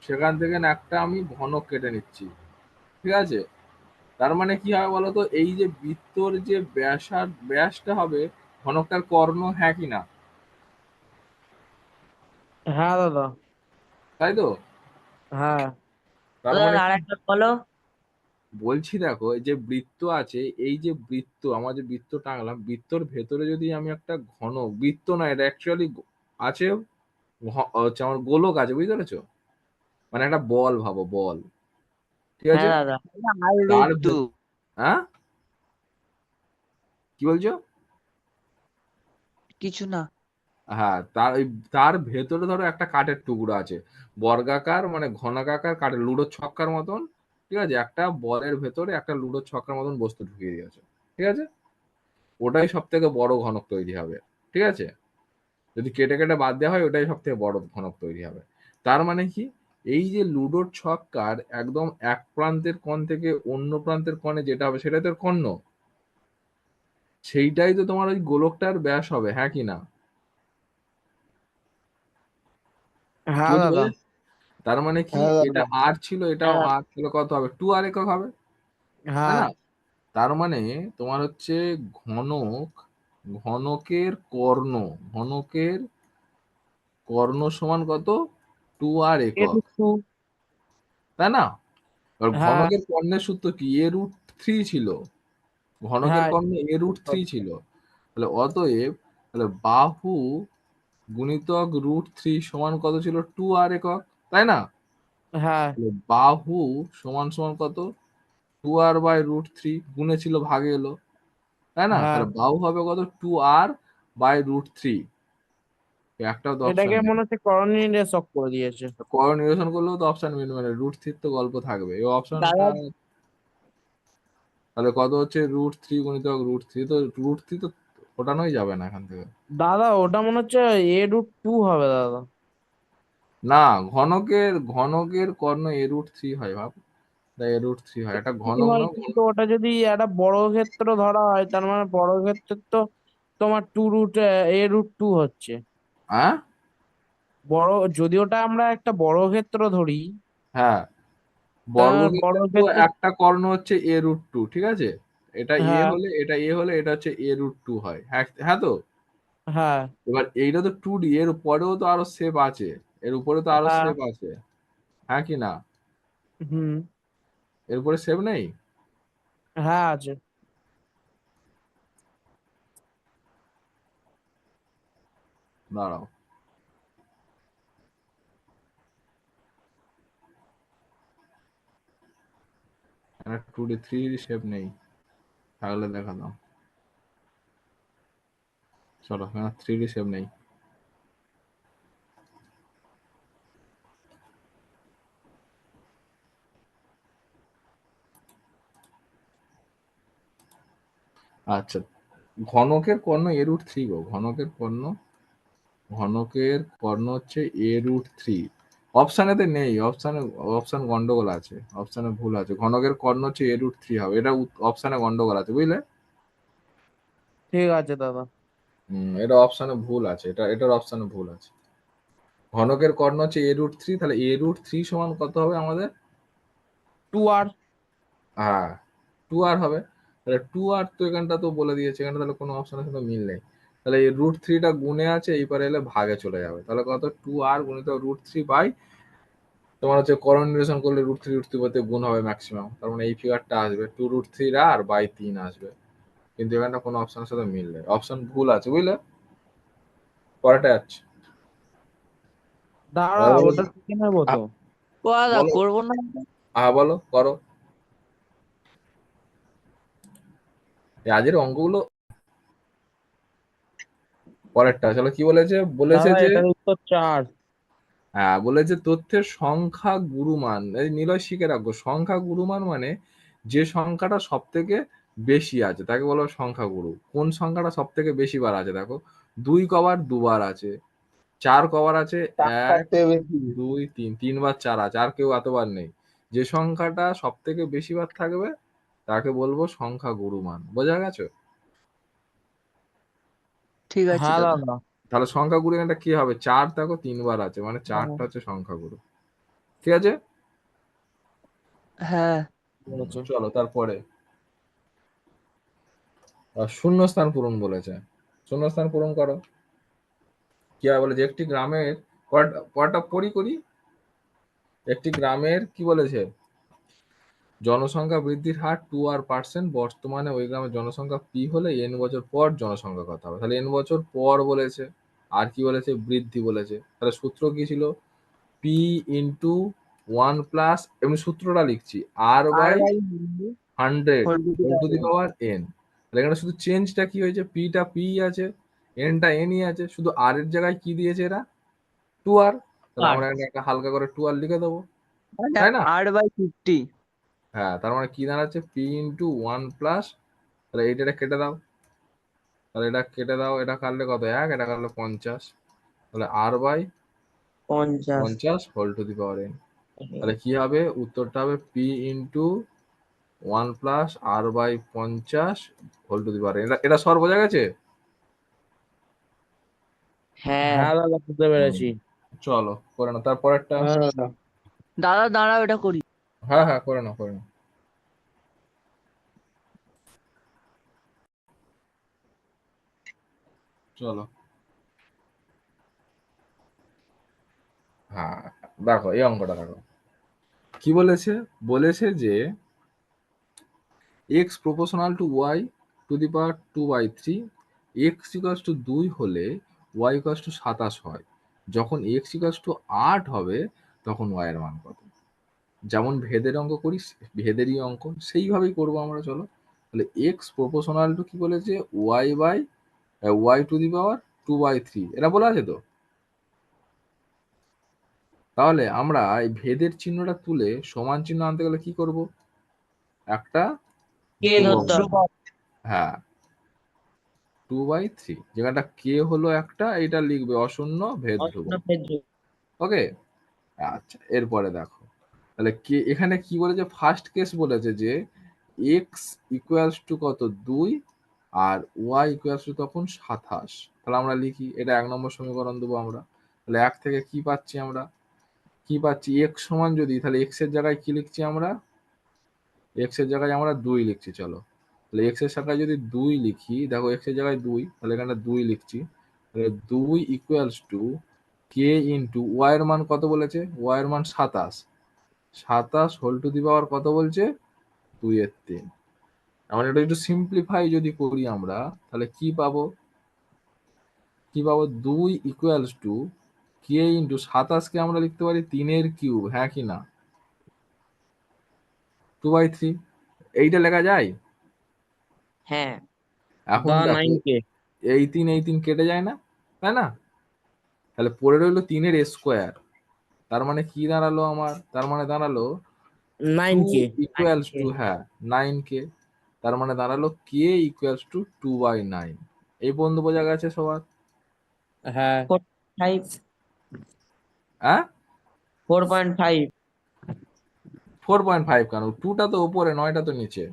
[SPEAKER 1] সেখান থেকে না একটা আমি ঘনক কেটে নিচ্ছি, ঠিক আছে? তার মানে কি হবে বলতো, এই যে বৃত্তর যে ব্যাসটা হবে ঘনকটার কর্ণ, হ্যাঁ কি না?
[SPEAKER 2] হ্যাঁ দাদা।
[SPEAKER 1] তাই তো?
[SPEAKER 2] হ্যাঁ।
[SPEAKER 1] তার মানে
[SPEAKER 5] দাদা
[SPEAKER 1] কি
[SPEAKER 5] আরেকটা বলো।
[SPEAKER 1] বলছি, দেখো এই যে বৃত্ত আছে, এই যে বৃত্ত, আমার যে বৃত্ত টাঙলাম, বৃত্তর ভেতরে যদি আমি একটা ঘনক, বৃত্ত না এটা অ্যাকচুয়ালি আছে, হচ্ছে আমার গোলক আছে, বুঝতে পেরেছো? মানে একটা বল, ভাবো বল, ঠিক আছে?
[SPEAKER 5] হ্যাঁ দাদা। আর
[SPEAKER 1] তার
[SPEAKER 5] রুট টু।
[SPEAKER 1] হ্যাঁ, কি বলছো?
[SPEAKER 5] কিছু না।
[SPEAKER 1] হ্যাঁ, তার ভেতরে ধরো একটা কাঠের টুকরো আছে, বর্গাকার মানে ঘনকাকার কাঠের লুডো ছক্কার মতন, ঠিক আছে? একটা বলের ভেতরে একটা লুডো ছক্কার মতন বস্তু ঢুকিয়ে দিয়েছে, ঠিক আছে? ওটাই সব থেকে বড় ঘনক তৈরি হবে, ঠিক আছে? যদি কেটে কেটে বাদ দেওয়া হয়, ওটাই সব থেকে বড় ঘনক তৈরি হবে। তার মানে কি, এই যে লুডোর ছক্কার একদম এক প্রান্তের কোণ থেকে অন্য প্রান্তের কোণে যেটা হবে সেটাই তো কর্ণ, সেইটাই তো তোমার ওই গোলকটার ব্যাস হবে, হ্যাঁ কি না? কি
[SPEAKER 2] হ্যাঁ
[SPEAKER 1] বলছি
[SPEAKER 2] দাদা।
[SPEAKER 1] বোঝা? তার মানে কি,
[SPEAKER 2] হ্যাঁ
[SPEAKER 1] এটা
[SPEAKER 2] দাদা।
[SPEAKER 1] আর ছিল, এটাও আর ছিল, কত হবে? 2r একক হবে, তাই
[SPEAKER 2] হ্যাঁ।
[SPEAKER 1] না? তার মানে তোমার হচ্ছে ঘনক, ঘনকের কর্ণ, ঘনকের কর্ণ সমান কত? 2r একক,
[SPEAKER 2] একটু।
[SPEAKER 1] তাই না? আর
[SPEAKER 2] হ্যাঁ।
[SPEAKER 1] ঘনকের কর্ণের সূত্র কি? a√3 ছিল, ঘনকের
[SPEAKER 2] হ্যাঁ।
[SPEAKER 1] কর্ণে a√3 ছিল। তাহলে অতএব, তাহলে বাহু গুণিতক √3 সমান কত ছিল? 2r একক, তাই না?
[SPEAKER 2] হ্যাঁ।
[SPEAKER 1] তাহলে বাহু সমান সমান কত? 2r বাই √3, গুণে ছিল ভাগে এলো, তাই না?
[SPEAKER 2] হ্যাঁ।
[SPEAKER 1] তাহলে বাহু হবে কত? 2r by √3। একটাও তো অপশন
[SPEAKER 2] এটাকে
[SPEAKER 1] নেই।
[SPEAKER 2] মনে হচ্ছে করণীয় রেশক করে দিয়েছে।
[SPEAKER 1] করণ নিরসন করলেও তো অপশন মিলবে না, √3 তো গল্প থাকবে এই অপশনটা।
[SPEAKER 5] দাদা
[SPEAKER 1] তাহলে কত হচ্ছে? √3 গুণিতক √3, তো √3 তো ওঠানোই যাবে না এখান থেকে।
[SPEAKER 2] দাদা ওটা মনে হচ্ছে a√2 হবে দাদা।
[SPEAKER 1] না, ঘনকের কর্ণ a√3 হয়, ভাব। a√3 হয়, এটা
[SPEAKER 2] কি
[SPEAKER 1] ঘনক
[SPEAKER 2] হয়,
[SPEAKER 1] না
[SPEAKER 2] কিন্তু ওটা যদি একটা বড় ক্ষেত্র ধরা হয় তার মানে বড় ক্ষেত্রের তো তোমার a√2 হচ্ছে।
[SPEAKER 1] হ্যাঁ
[SPEAKER 2] বড়, যদি ওটা আমরা একটা বড় ক্ষেত্র ধরি,
[SPEAKER 1] হ্যাঁ,
[SPEAKER 2] তার বড়
[SPEAKER 1] বর্গক্ষেত্রের তো
[SPEAKER 2] ক্ষেত্র।
[SPEAKER 1] একটা কর্ণ হচ্ছে a√2, ঠিক আছে? এটা এ
[SPEAKER 2] হ্যাঁ।
[SPEAKER 1] হলে, এটা হচ্ছে a√2 হয়, হ্যাঁ হ্যাঁ তো।
[SPEAKER 2] হ্যাঁ।
[SPEAKER 1] এবার এইটা তো 2D, এর উপরেও তো আরো শেপ আছে, এর উপরে তো আরো
[SPEAKER 2] হ্যাঁ।
[SPEAKER 1] শেপ আছে, হ্যাঁ কি না?
[SPEAKER 2] হুম।
[SPEAKER 1] এর উপরে শেপ নেই?
[SPEAKER 2] হ্যাঁ আছে।
[SPEAKER 1] দাঁড়াও, 2D 3D শেপ নেই, থাকলে দেখা দাও। চলো, হ্যাঁ 3D শেপ নেই। আচ্ছা, ঘনকের কর্ণ a√3 গো, ঘনকের কর্ণ, ঘনকের কর্ণ হচ্ছে a√3। অপশানেতে নেই, অপশান গন্ডগোল আছে, অপশানে ভুল আছে। ঘনকের কর্ণ হচ্ছে a√3 হবে, এটা অপশানে গন্ডগোল আছে, বুঝলে?
[SPEAKER 2] ঠিক আছে দাদা।
[SPEAKER 1] এটা অপশানে ভুল আছে, এটার অপশানে ভুল আছে। ঘনকের কর্ণ হচ্ছে a√3, তাহলে a√3 সমান কত হবে আমাদের?
[SPEAKER 2] 2r।
[SPEAKER 1] হ্যাঁ, 2r হবে। তাহলে 2r তো এখানটা তো বলে দিয়েছে, এখানটা তাহলে কোনো অপশনের সাথে মিল নেই। তাহলে এই √3টা গুণে আছে, এইপারে এলে ভাগে চলে যাবে। তাহলে কত? 2r গুণিত √3 বাই তোমার হচ্ছে করণ নিরসন করলে √3 বলতে গুণ হবে ম্যাক্সিমাম, তার মানে এই ফিগারটা আসবে 2√3r বাই 3 আসবে। কিন্তু এখানটা কোনো অপশনের সাথে মিল নেই, অপশন ভুল আছে, বুঝলে? পরেরটা যাচ্ছে।
[SPEAKER 2] দাঁড়া,
[SPEAKER 1] বলো
[SPEAKER 2] ওটা শিখে নেবো তো।
[SPEAKER 5] ও দাদা
[SPEAKER 1] বলো।
[SPEAKER 5] করবো না।
[SPEAKER 1] বলো, করো। এই আজের অঙ্কগুলো পরেরটা চলো, কি বলেছে? বলেছে
[SPEAKER 2] দাদা
[SPEAKER 1] যে
[SPEAKER 2] এটার উত্তর 4।
[SPEAKER 1] হ্যাঁ, বলেছে তথ্যের সংখ্যা গুরুমান, এই নিলয় শিখে রাখবো। সংখ্যা গুরুমান মানে যে সংখ্যাটা সব থেকে বেশি আছে তাকে বলো সংখ্যা গুরু। কোন সংখ্যাটা সব থেকে বেশি বার আছে? দেখো, 2 কবার 2 বার আছে, 4 কবার আছে 1 2 3, 3 বার 4 আছে, আর কেউ এতবার নেই। যে সংখ্যাটা সব থেকে বেশি বার থাকবে তাকে বলবো সংখ্যা গুরুমান। বোঝা গেছে?
[SPEAKER 5] ঠিক আছে
[SPEAKER 2] হ্যাঁ
[SPEAKER 5] দাদা।
[SPEAKER 2] দাদা।
[SPEAKER 1] তাহলে সংখ্যা গুরু এটা কি হবে? 4 দেখো 3 বার আছে, মানে 4টা হচ্ছে সংখ্যা গুরু। ঠিক আছে?
[SPEAKER 5] হ্যাঁ।
[SPEAKER 2] বলেছে।
[SPEAKER 1] চলো তারপরে শূন্যস্থান পূরণ বলেছে। শূন্যস্থান পূরণ করো। কি হয় বলে যে একটি গ্রামের কটা করি একটি গ্রামের কি বলেছে? জনসংখ্যা বৃদ্ধির হার 2r%। বর্তমানে ওই গ্রামের জনসংখ্যা p হলে n বছর পর জনসংখ্যা কত হবে? তাহলে n বছর পর বলেছে, আর কি বলেছে? বৃদ্ধি বলেছে। তাহলে সূত্র কি ছিল? p ইন্টু 1+, এমনি সূত্রটা লিখছি, r by 100 whole to the power n। তাহলে এখানে শুধু চেঞ্জটা কি হয়েছে? পিটা পি আছে, এনটা এনই আছে, শুধু আর এর জায়গায় কি দিয়েছে এরা? 2r। তাহলে আমরা এখানে একটা হালকা করে 2r লিখে দেবো,
[SPEAKER 5] মানে
[SPEAKER 1] তাই না?
[SPEAKER 5] r/50।
[SPEAKER 1] হ্যাঁ, তার মানে কি দাঁড়াচ্ছে? পি ইন্টু 1+, তাহলে এটা কেটে দাও, তাহলে এটা কেটে দাও, এটা কাটলে কত? 1, এটা কাটলে 50, তাহলে r/50
[SPEAKER 5] 50।
[SPEAKER 1] Whole to the power n। তাহলে কি হবে? উত্তরটা হবে P into 1+, r/50 whole to the power n। এটা সর বোঝা গেছে?
[SPEAKER 5] হ্যাঁ।
[SPEAKER 2] হ্যাঁ দাদা, বুঝতে পেরেছি।
[SPEAKER 1] চলো করে নাও তারপরেরটা।
[SPEAKER 2] হ্যাঁ দাদা।
[SPEAKER 5] দাদা দাঁড়াও এটা করি।
[SPEAKER 1] হ্যাঁ হ্যাঁ, করে নাও করে নাও। চলো, হ্যাঁ, দেখো এই অঙ্কটা দেখো কি বলেছে। বলেছে যে x proportional to y two the power 2/3, x equals to 2 হলে y ইকুয়ালস টু 27 হয়। যখন x ইকুয়ালস টু 8 হবে তখন y এর মান কত? যেমন ভেদের অঙ্ক করি, ভেদেরই অঙ্ক সেইভাবেই করবো আমরা। চলো, তাহলে x প্রপোর্শনাল টু কি বলেছে? y টু দি পাওয়ার 2/3, এটা বলা আছে তো। তাহলে আমরা এই ভেদের চিহ্নটা তুলে সমান চিহ্ন আনতে গেলে কি করব? একটা
[SPEAKER 5] কে
[SPEAKER 1] ধ্রুবক
[SPEAKER 5] ধরতে হবে?
[SPEAKER 1] হ্যাঁ, 2/3, যেখানটা কে হলো একটা, এটা লিখবে অশূন্য ভেদ ধ্রুবক। ওকে, আচ্ছা, এরপরে দেখো, তাহলে কে এখানে কি বলেছে? ফার্স্ট কেস বলেছে যে এক্স ইকুয়ালস টু কত? 2, আর ওয়াই ইকুয়ালস টু তখন 27। তাহলে আমরা লিখি, এটা 1 নম্বর সমীকরণ দেবো আমরা। তাহলে 1 থেকে কি পাচ্ছি আমরা? কি পাচ্ছি? এক্স সমান যদি, তাহলে এক্স এর জায়গায় কি লিখছি আমরা? এক্স এর জায়গায় আমরা 2 লিখছি। চলো, তাহলে এক্স এর জায়গায় যদি 2 লিখি, দেখো এক্স এর জায়গায় 2, তাহলে এখানে 2 লিখছি। তাহলে 2 equals to K into Y এর মান কত বলেছে? ওয়াই এর মান 27 হোল টু দি পাওয়ার কত বলছে? 2/3। আমরা এটা একটু সিম্পলিফাই যদি করি আমরা, তাহলে কি পাবো? 2 ইকুয়ালস টু কে ইন্টু 27 কে আমরা লিখতে পারি 3 এর কিউব, হ্যাঁ কি না? 2/3 এইটা লেখা যায়?
[SPEAKER 5] হ্যাঁ।
[SPEAKER 1] এখন
[SPEAKER 2] দাদা
[SPEAKER 1] দেখো,
[SPEAKER 2] 9k।
[SPEAKER 1] এই 3 কেটে যায় না, তাই না? তাহলে পড়ে রইলো 3 এর স্কোয়ার। তার মানে কি দাঁড়ালো আমার? তার মানে দাঁড়ালো 2
[SPEAKER 2] 9k।
[SPEAKER 1] ইকুয়ালস টু, হ্যাঁ, 9k। তার মানে দাঁড়ালো কে ইকুয়ালস টু 2/9। এই বন্ধু বোঝা গেছে সবার?
[SPEAKER 2] হ্যাঁ।
[SPEAKER 5] 4.5
[SPEAKER 1] হ্যাঁ
[SPEAKER 5] 4.5
[SPEAKER 1] 4.5 কেন? 2টা তো উপরে, 9টা তো নিচে।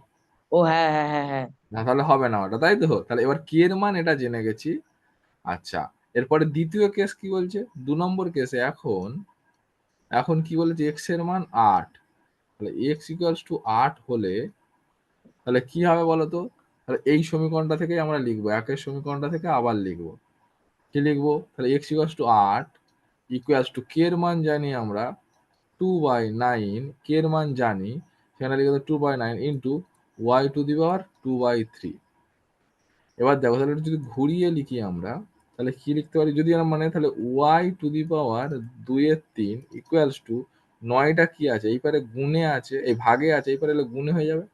[SPEAKER 5] ও হ্যাঁ হ্যাঁ হ্যাঁ হ্যাঁ
[SPEAKER 1] না তাহলে হবে না ওটা, তাই তো? তাহলে এবার কে এর মান এটা জেনে গেছি। আচ্ছা, এরপরে দ্বিতীয় কেস কি বলছে? 2 নম্বর কেসে এখন এখন কি বলেছে? এক্স এর মান 8। তাহলে এক্স ইকুয়ালস টু 8 হলে তাহলে কি হবে বলতো? তাহলে এই সমীকরণটা থেকেই আমরা লিখবো, একের সমীকরণটা থেকে আবার লিখবো। কি লিখবো? তাহলে X equals to 8 equals to K এর মান জানি আমরা 2/9, কে এর মান জানি, সেখানে লিখে দেবো 2/9 into Y to the power 2/3। এবার দেখো তাহলে এটা যদি ঘুরিয়ে লিখি আমরা, তাহলে কি লিখতে পারি যদি আমরা মানে, তাহলে Y to the power 2/3 equals to 9টা কি আছে এই পারে গুণে আছে, এই ভাগে আছে, এই পারে গুণে হয়ে যাবে।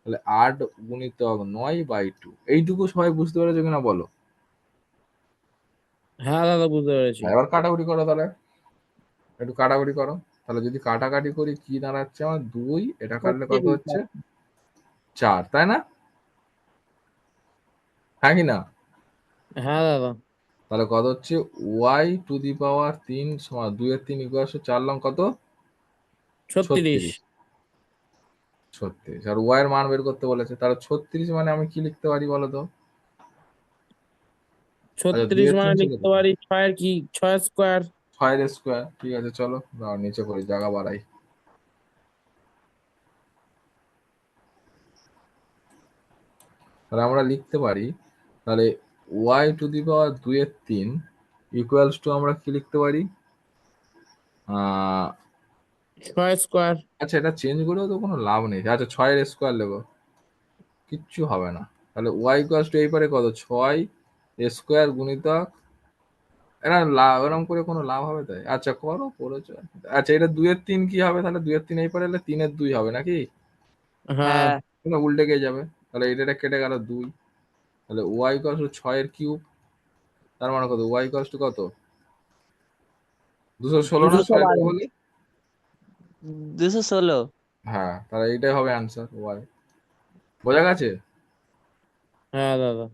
[SPEAKER 1] তাহলে 8 গুণিতক 9/2। এইটুকু সবাই বুঝতে পেরেছো কিনা বলো?
[SPEAKER 2] হ্যাঁ দাদা বুঝতে পেরেছি।
[SPEAKER 1] এবার কাটাকুটি করো, তাহলে একটু কাটাকুটি করো। তাহলে যদি কাটাকাটি করি কি দাঁড়াচ্ছে আমার? 2, এটা কাটলে কত হচ্ছে? 4, তাই না? হ্যাঁ কি না?
[SPEAKER 2] হ্যাঁ দাদা
[SPEAKER 1] তাহলে কত হচ্ছে? ওয়াই টু দি পাওয়ার 3 সমান 2/3 ইকুয়াল 4 লং কত?
[SPEAKER 2] 36।
[SPEAKER 1] 36। আর ওয়াই এর মান বের করতে বলেছে, তাহলে 36 মানে আমি কি লিখতে পারি বলো তো? আচ্ছা
[SPEAKER 2] 36
[SPEAKER 1] 2/3
[SPEAKER 2] মানে
[SPEAKER 1] ছিল
[SPEAKER 2] লিখতে
[SPEAKER 1] তো,
[SPEAKER 2] পারি 6 কি 6 স্কোয়ার।
[SPEAKER 1] 6 এর স্কোয়ার। ঠিক আছে চলো দাঁড়াও, নিচে করি, জায়গা বাড়াই। তাহলে আমরা লিখতে পারি, তাহলে Y to the power 2/3 equals to আমরা কি লিখতে পারি?
[SPEAKER 2] 6 স্কোয়ার।
[SPEAKER 1] আচ্ছা এটা চেঞ্জ করেও তো কোনো লাভ নেই। আচ্ছা 6 এর স্কোয়ার নেবো, কিচ্ছু হবে না। তাহলে ওয়াই ইকুয়ালস টু এই পারে কত? 6 স্কোয়ার গুণিতক, এরা লাভ এরকম করে কোনো লাভ হবে তাই? আচ্ছা করো, করেছো। আচ্ছা এটা 2/3 কি হবে? তাহলে 2/3 এই পারে এলে 3/2 হবে নাকি?
[SPEAKER 2] হ্যাঁ
[SPEAKER 5] হ্যাঁ
[SPEAKER 1] না উল্টে গিয়ে যাবে। তাহলে এটা কেটে গেল 2। তাহলে ওয়াই ইকুয়ালস টু 6 এর কিউব, তার মানে কত? ওয়াই ইকুয়ালস টু কত? 216 না 6
[SPEAKER 2] 212।
[SPEAKER 1] বলি?
[SPEAKER 5] 216।
[SPEAKER 1] হ্যাঁ তাহলে এইটাই হবে অ্যান্সার ওয়াই। বোঝা গেছে?
[SPEAKER 2] হ্যাঁ দাদা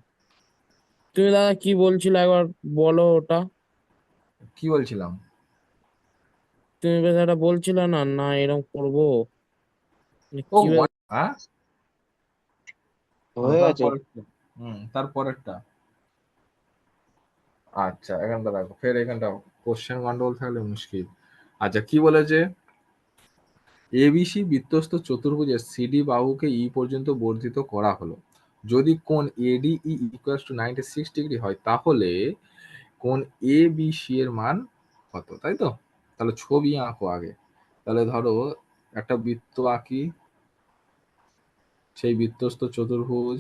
[SPEAKER 2] তুমি দাদা কি বলছিলে একবার বলো ওটা।
[SPEAKER 1] কি বলছিলাম?
[SPEAKER 2] তুমি বেশ একটা বলছিলে না না এরকম করবো
[SPEAKER 1] ও
[SPEAKER 2] কি
[SPEAKER 1] হ্যাঁ
[SPEAKER 5] হয়ে গেছে।
[SPEAKER 1] তারপরেরটা। তারপরেরটা। আচ্ছা এখানটা রাখো, ফের এখানটা কোশ্চেন গন্ডগোল থাকলে মুশকিল। আচ্ছা কি বলেছে? এবিসি বৃত্তস্থ চতুর্ভুজের সিডি বাহুকে ই পর্যন্ত বর্ধিত করা হলো। যদি কোণ এডিই ইকুয়ালস টু 96 ডিগ্রি হয় তাহলে কোণ এবিসি এর মান কত? তাই তো? তাহলে ছবি আঁকো আগে। তাহলে ধরো একটা বৃত্ত আঁকি, সেই বৃত্তস্থ চতুর্ভুজ,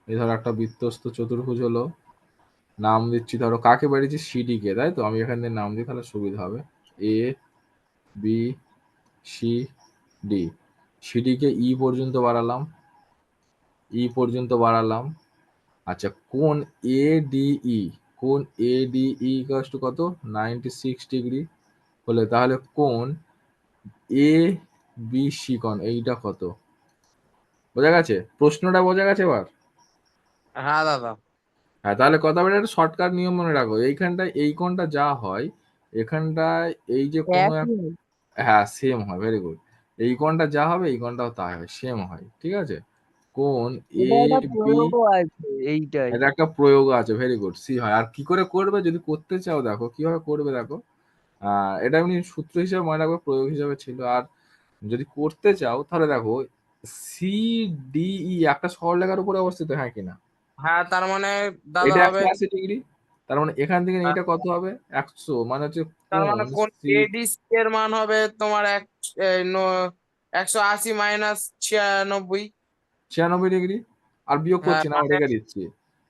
[SPEAKER 1] এই ধরো একটা বৃত্তস্থ চতুর্ভুজ হলো, নাম দিচ্ছি ধরো কাকে বেরিয়েছি? সিডি কে, তাই তো? আমি এখান দিয়ে নাম দিই তাহলে সুবিধা হবে। A B C D. CD কে ই পর্যন্ত বাড়ালাম, ই পর্যন্ত বাড়ালাম। আচ্ছা কোণ এডিই, কোণ এডিই ইকুয়ালস টু কত? 96 ডিগ্রি হলে তাহলে কোণ এ বি সি কোণ এইটা কত? বোঝা গেছে? প্রশ্নটা বোঝা গেছে এবার?
[SPEAKER 2] হ্যাঁ দাদা
[SPEAKER 1] হ্যাঁ তাহলে কথা বলে একটা শর্টকাট নিয়ম মনে রাখো, এইখানটায় এই কোণটা যা হয় এখানটায় এই যে কোনো এক,
[SPEAKER 5] একই।
[SPEAKER 1] হ্যাঁ সেম হয়, ভেরি গুড। এই কোণটা যা হবে এই কোণটাও তাই হয়, সেম হয়। ঠিক আছে? কোণ এ
[SPEAKER 5] এটা একটা
[SPEAKER 1] বি,
[SPEAKER 5] প্রয়োগও আছে এইটাই।
[SPEAKER 1] এটা একটা প্রয়োগ আছে, ভেরি গুড, সি হয়। আর কি করে করবে যদি করতে চাও দেখো কিভাবে করবে দেখো। এটা এমনি সূত্র হিসেবে মনে রাখবে, প্রয়োগ হিসেবে ছিল। আর যদি করতে চাও তাহলে দেখো সি ডি ই একটা সরলরেখার উপরে অবস্থিত, হ্যাঁ কিনা?
[SPEAKER 2] হ্যাঁ তার মানে দাদা
[SPEAKER 1] এটা
[SPEAKER 2] হবে
[SPEAKER 1] 180 ডিগ্রি, তার মানে এখান থেকে
[SPEAKER 2] আহ,
[SPEAKER 1] এটা কত হবে? 100, মানে হচ্ছে
[SPEAKER 2] তার মানে
[SPEAKER 1] কোণ
[SPEAKER 2] কোন
[SPEAKER 1] সি
[SPEAKER 2] এডিসি এর মান হবে তোমার 180 মাইনাস 96।
[SPEAKER 1] 96 ডিগ্রি। আর বিয়োগ
[SPEAKER 2] হ্যাঁ
[SPEAKER 1] করছি না, আমি
[SPEAKER 2] মানে
[SPEAKER 1] রেখে দিচ্ছি,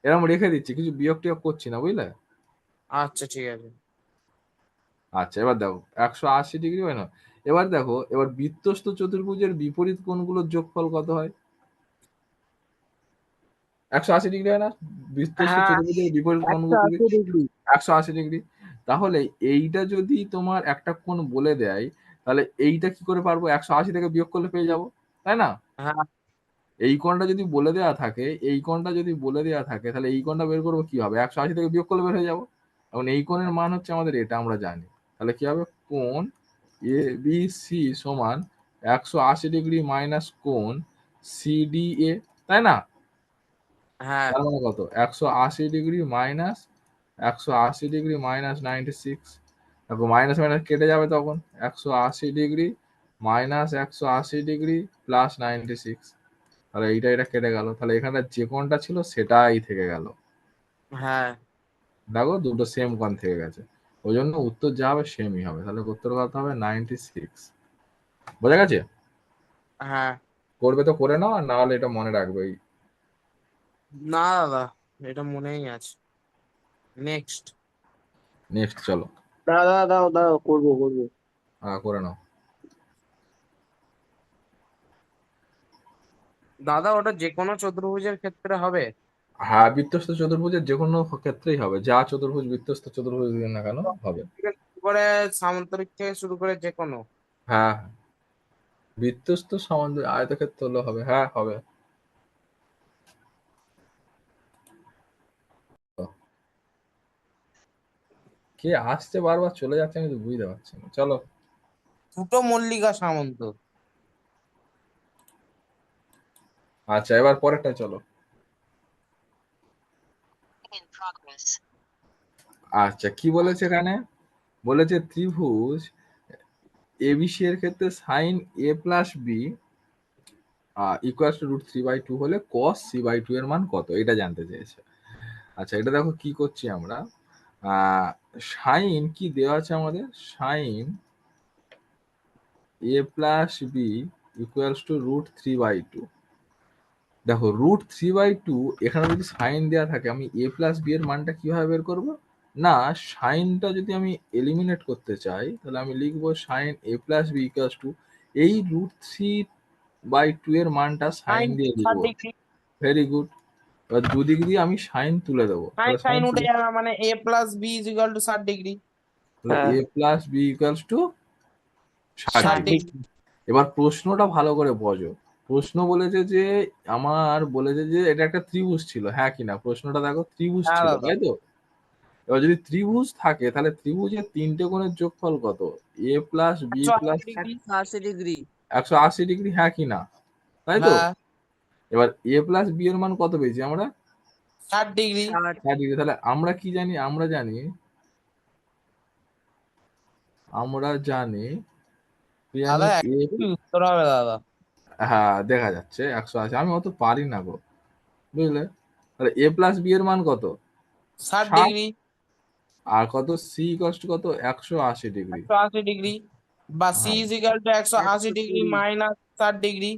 [SPEAKER 1] এরকম রেখে দিচ্ছি, কিছু বিয়োগ টিয়োগ করছি না, বুঝলে?
[SPEAKER 2] আচ্ছা ঠিক আছে।
[SPEAKER 1] আচ্ছা এবার দেখো 180 ডিগ্রি হয় না? এবার দেখো, এবার বৃত্তস্থ চতুর্ভুজের বিপরীত কোণগুলোর যোগফল কত হয়? 180 ডিগ্রি হয় না? বৃত্তস্থ
[SPEAKER 2] হ্যাঁ
[SPEAKER 1] চতুর্ভুজের বিপরীত কোণগুলো কি?
[SPEAKER 5] 180 ডিগ্রি।
[SPEAKER 1] 180 ডিগ্রি। তাহলে এইটা যদি তোমার একটা কোণ বলে দেয়, তাহলে এইটা কি করে পারবো? 180 থেকে বিয়োগ করলে পেয়ে যাবো, তাই না?
[SPEAKER 2] হ্যাঁ
[SPEAKER 1] এই কোণটা যদি বলে দেওয়া থাকে, তাহলে এই কোণটা বের করবো কি হবে, 180 থেকে বিয়োগ করলে বের হয়ে যাবো। এখন এই কোণের মান হচ্ছে আমাদের এটা, আমরা জানি। তাহলে কি হবে, কোণ এ বি সি সমান 180 ডিগ্রি মাইনাস কোণ সিডিএ, তাই না?
[SPEAKER 3] হ্যাঁ
[SPEAKER 1] তার মানে কত, 180 ডিগ্রি মাইনাস 96। দেখো মাইনাস মাইনাস কেটে যাবে, তখন 180 ডিগ্রি মাইনাস 180 ডিগ্রি প্লাস 96। তাহলে এটা কেটে গেল, তাহলে এখানে যে কোণটা ছিল সেটাই থেকে গেল।
[SPEAKER 3] হ্যাঁ
[SPEAKER 1] দেখো দুটো সেম কোণ থেকে গেছে, ওই জন্য উত্তর যা হবে সেমই হবে। তাহলে উত্তর কত হবে, 96। বোঝা গেছে?
[SPEAKER 3] হ্যাঁ।
[SPEAKER 1] করবে তো করে নাও, আর না হলে এটা মনে রাখবে।
[SPEAKER 3] না দাদা, এটা মনেই আছে। নেক্সট।
[SPEAKER 1] নেক্সট চলো,
[SPEAKER 2] দাদা দাও দাও করবো।
[SPEAKER 1] করে নাও।
[SPEAKER 3] দাদা ওটা যে কোনো চতুর্ভুজের ক্ষেত্রে হবে?
[SPEAKER 1] হ্যাঁ, বৃত্তস্থ চতুর্ভুজের যে কোনো ক্ষেত্রেই হবে, যা চতুর্ভুজ বৃত্তস্থ চতুর্ভুজ দিন না কেন হবে।
[SPEAKER 3] থেকে শুরু করে সামান্তরিক থেকে শুরু করে যে কোনো।
[SPEAKER 1] হ্যাঁ, বৃত্তস্থ সামান্তরিক আয়তক্ষেত্র হলে হবে, হ্যাঁ হবে। কে আসছে বারবার চলে যাচ্ছে, আমি তো বুঝতে পারছি না। চলো,
[SPEAKER 3] দুটো মল্লিকা সামন্ত।
[SPEAKER 1] আচ্ছা এবার পরেরটা চলো। আচ্ছা কি বলেছে এখানে, বলেছে ত্রিভুজ এবিসি এর ক্ষেত্রে sine A plus B equals to √3/2 হলে cos c/2 এর মান কত, এটা জানতে চেয়েছে। আচ্ছা এটা দেখো কি করছি আমরা, সাইন কি দেওয়া আছে আমাদের, sine a plus B equals to √3/2। দেখো √3/2 এখানে যদি সাইন দেওয়া থাকে, আমি a প্লাস বি এর মানটা কিভাবে বের করব, না সাইনটা যদি আমি এলিমিনেট করতে চাই তাহলে আমি লিখবো sine a plus B equals to এই √3/2 এর মানটা সাইন দিয়ে লিখবো। Very good. এবার দুদিক দিয়ে আমি সাইন তুলে দেবো, তাহলে
[SPEAKER 3] সাইন
[SPEAKER 1] সাইন
[SPEAKER 3] উঠে যাবে, মানে a plus B is equal to 60 degree.
[SPEAKER 1] তাহলে a plus B equals to 60
[SPEAKER 3] 60
[SPEAKER 1] degree.
[SPEAKER 3] Degree.
[SPEAKER 1] এবার প্রশ্নটা ভালো করে বোঝো, প্রশ্ন বলেছে যে এটা একটা ত্রিভুজ ছিল, হ্যাঁ কিনা, প্রশ্নটা দেখো ত্রিভুজ
[SPEAKER 3] হ্যাঁ
[SPEAKER 1] ছিল,
[SPEAKER 3] দাদা।
[SPEAKER 1] তাই তো? এবার যদি ত্রিভুজ থাকে তাহলে ত্রিভুজের তিনটে কোণের যোগফল কত, A plus B
[SPEAKER 3] 180
[SPEAKER 1] plus
[SPEAKER 3] degree.
[SPEAKER 5] 180 degree.
[SPEAKER 1] 180 degree, হ্যাঁ কিনা, তাই তো?
[SPEAKER 3] হ্যাঁ
[SPEAKER 1] এবার এ প্লাস বি এর মান কত পেয়েছি আমরা,
[SPEAKER 3] 60 ডিগ্রি।
[SPEAKER 1] 60 ডিগ্রি। তাহলে আমরা কি জানি, আমরা জানি
[SPEAKER 3] দাদা
[SPEAKER 1] এ,
[SPEAKER 3] একদমই উত্তর হবে দাদা।
[SPEAKER 1] হ্যাঁ দেখা যাচ্ছে 180, আমি অত পারি না গো, বুঝলে? তাহলে এ প্লাস বি এর মান কত,
[SPEAKER 3] 60
[SPEAKER 1] 60,
[SPEAKER 3] ডিগ্রি।
[SPEAKER 1] আর কত সি কষ্ট কত 180 ডিগ্রি।
[SPEAKER 3] 180 ডিগ্রি বা সি
[SPEAKER 1] হ্যাঁ
[SPEAKER 3] is equal to 180 degree
[SPEAKER 5] 120।
[SPEAKER 3] Minus 60 degree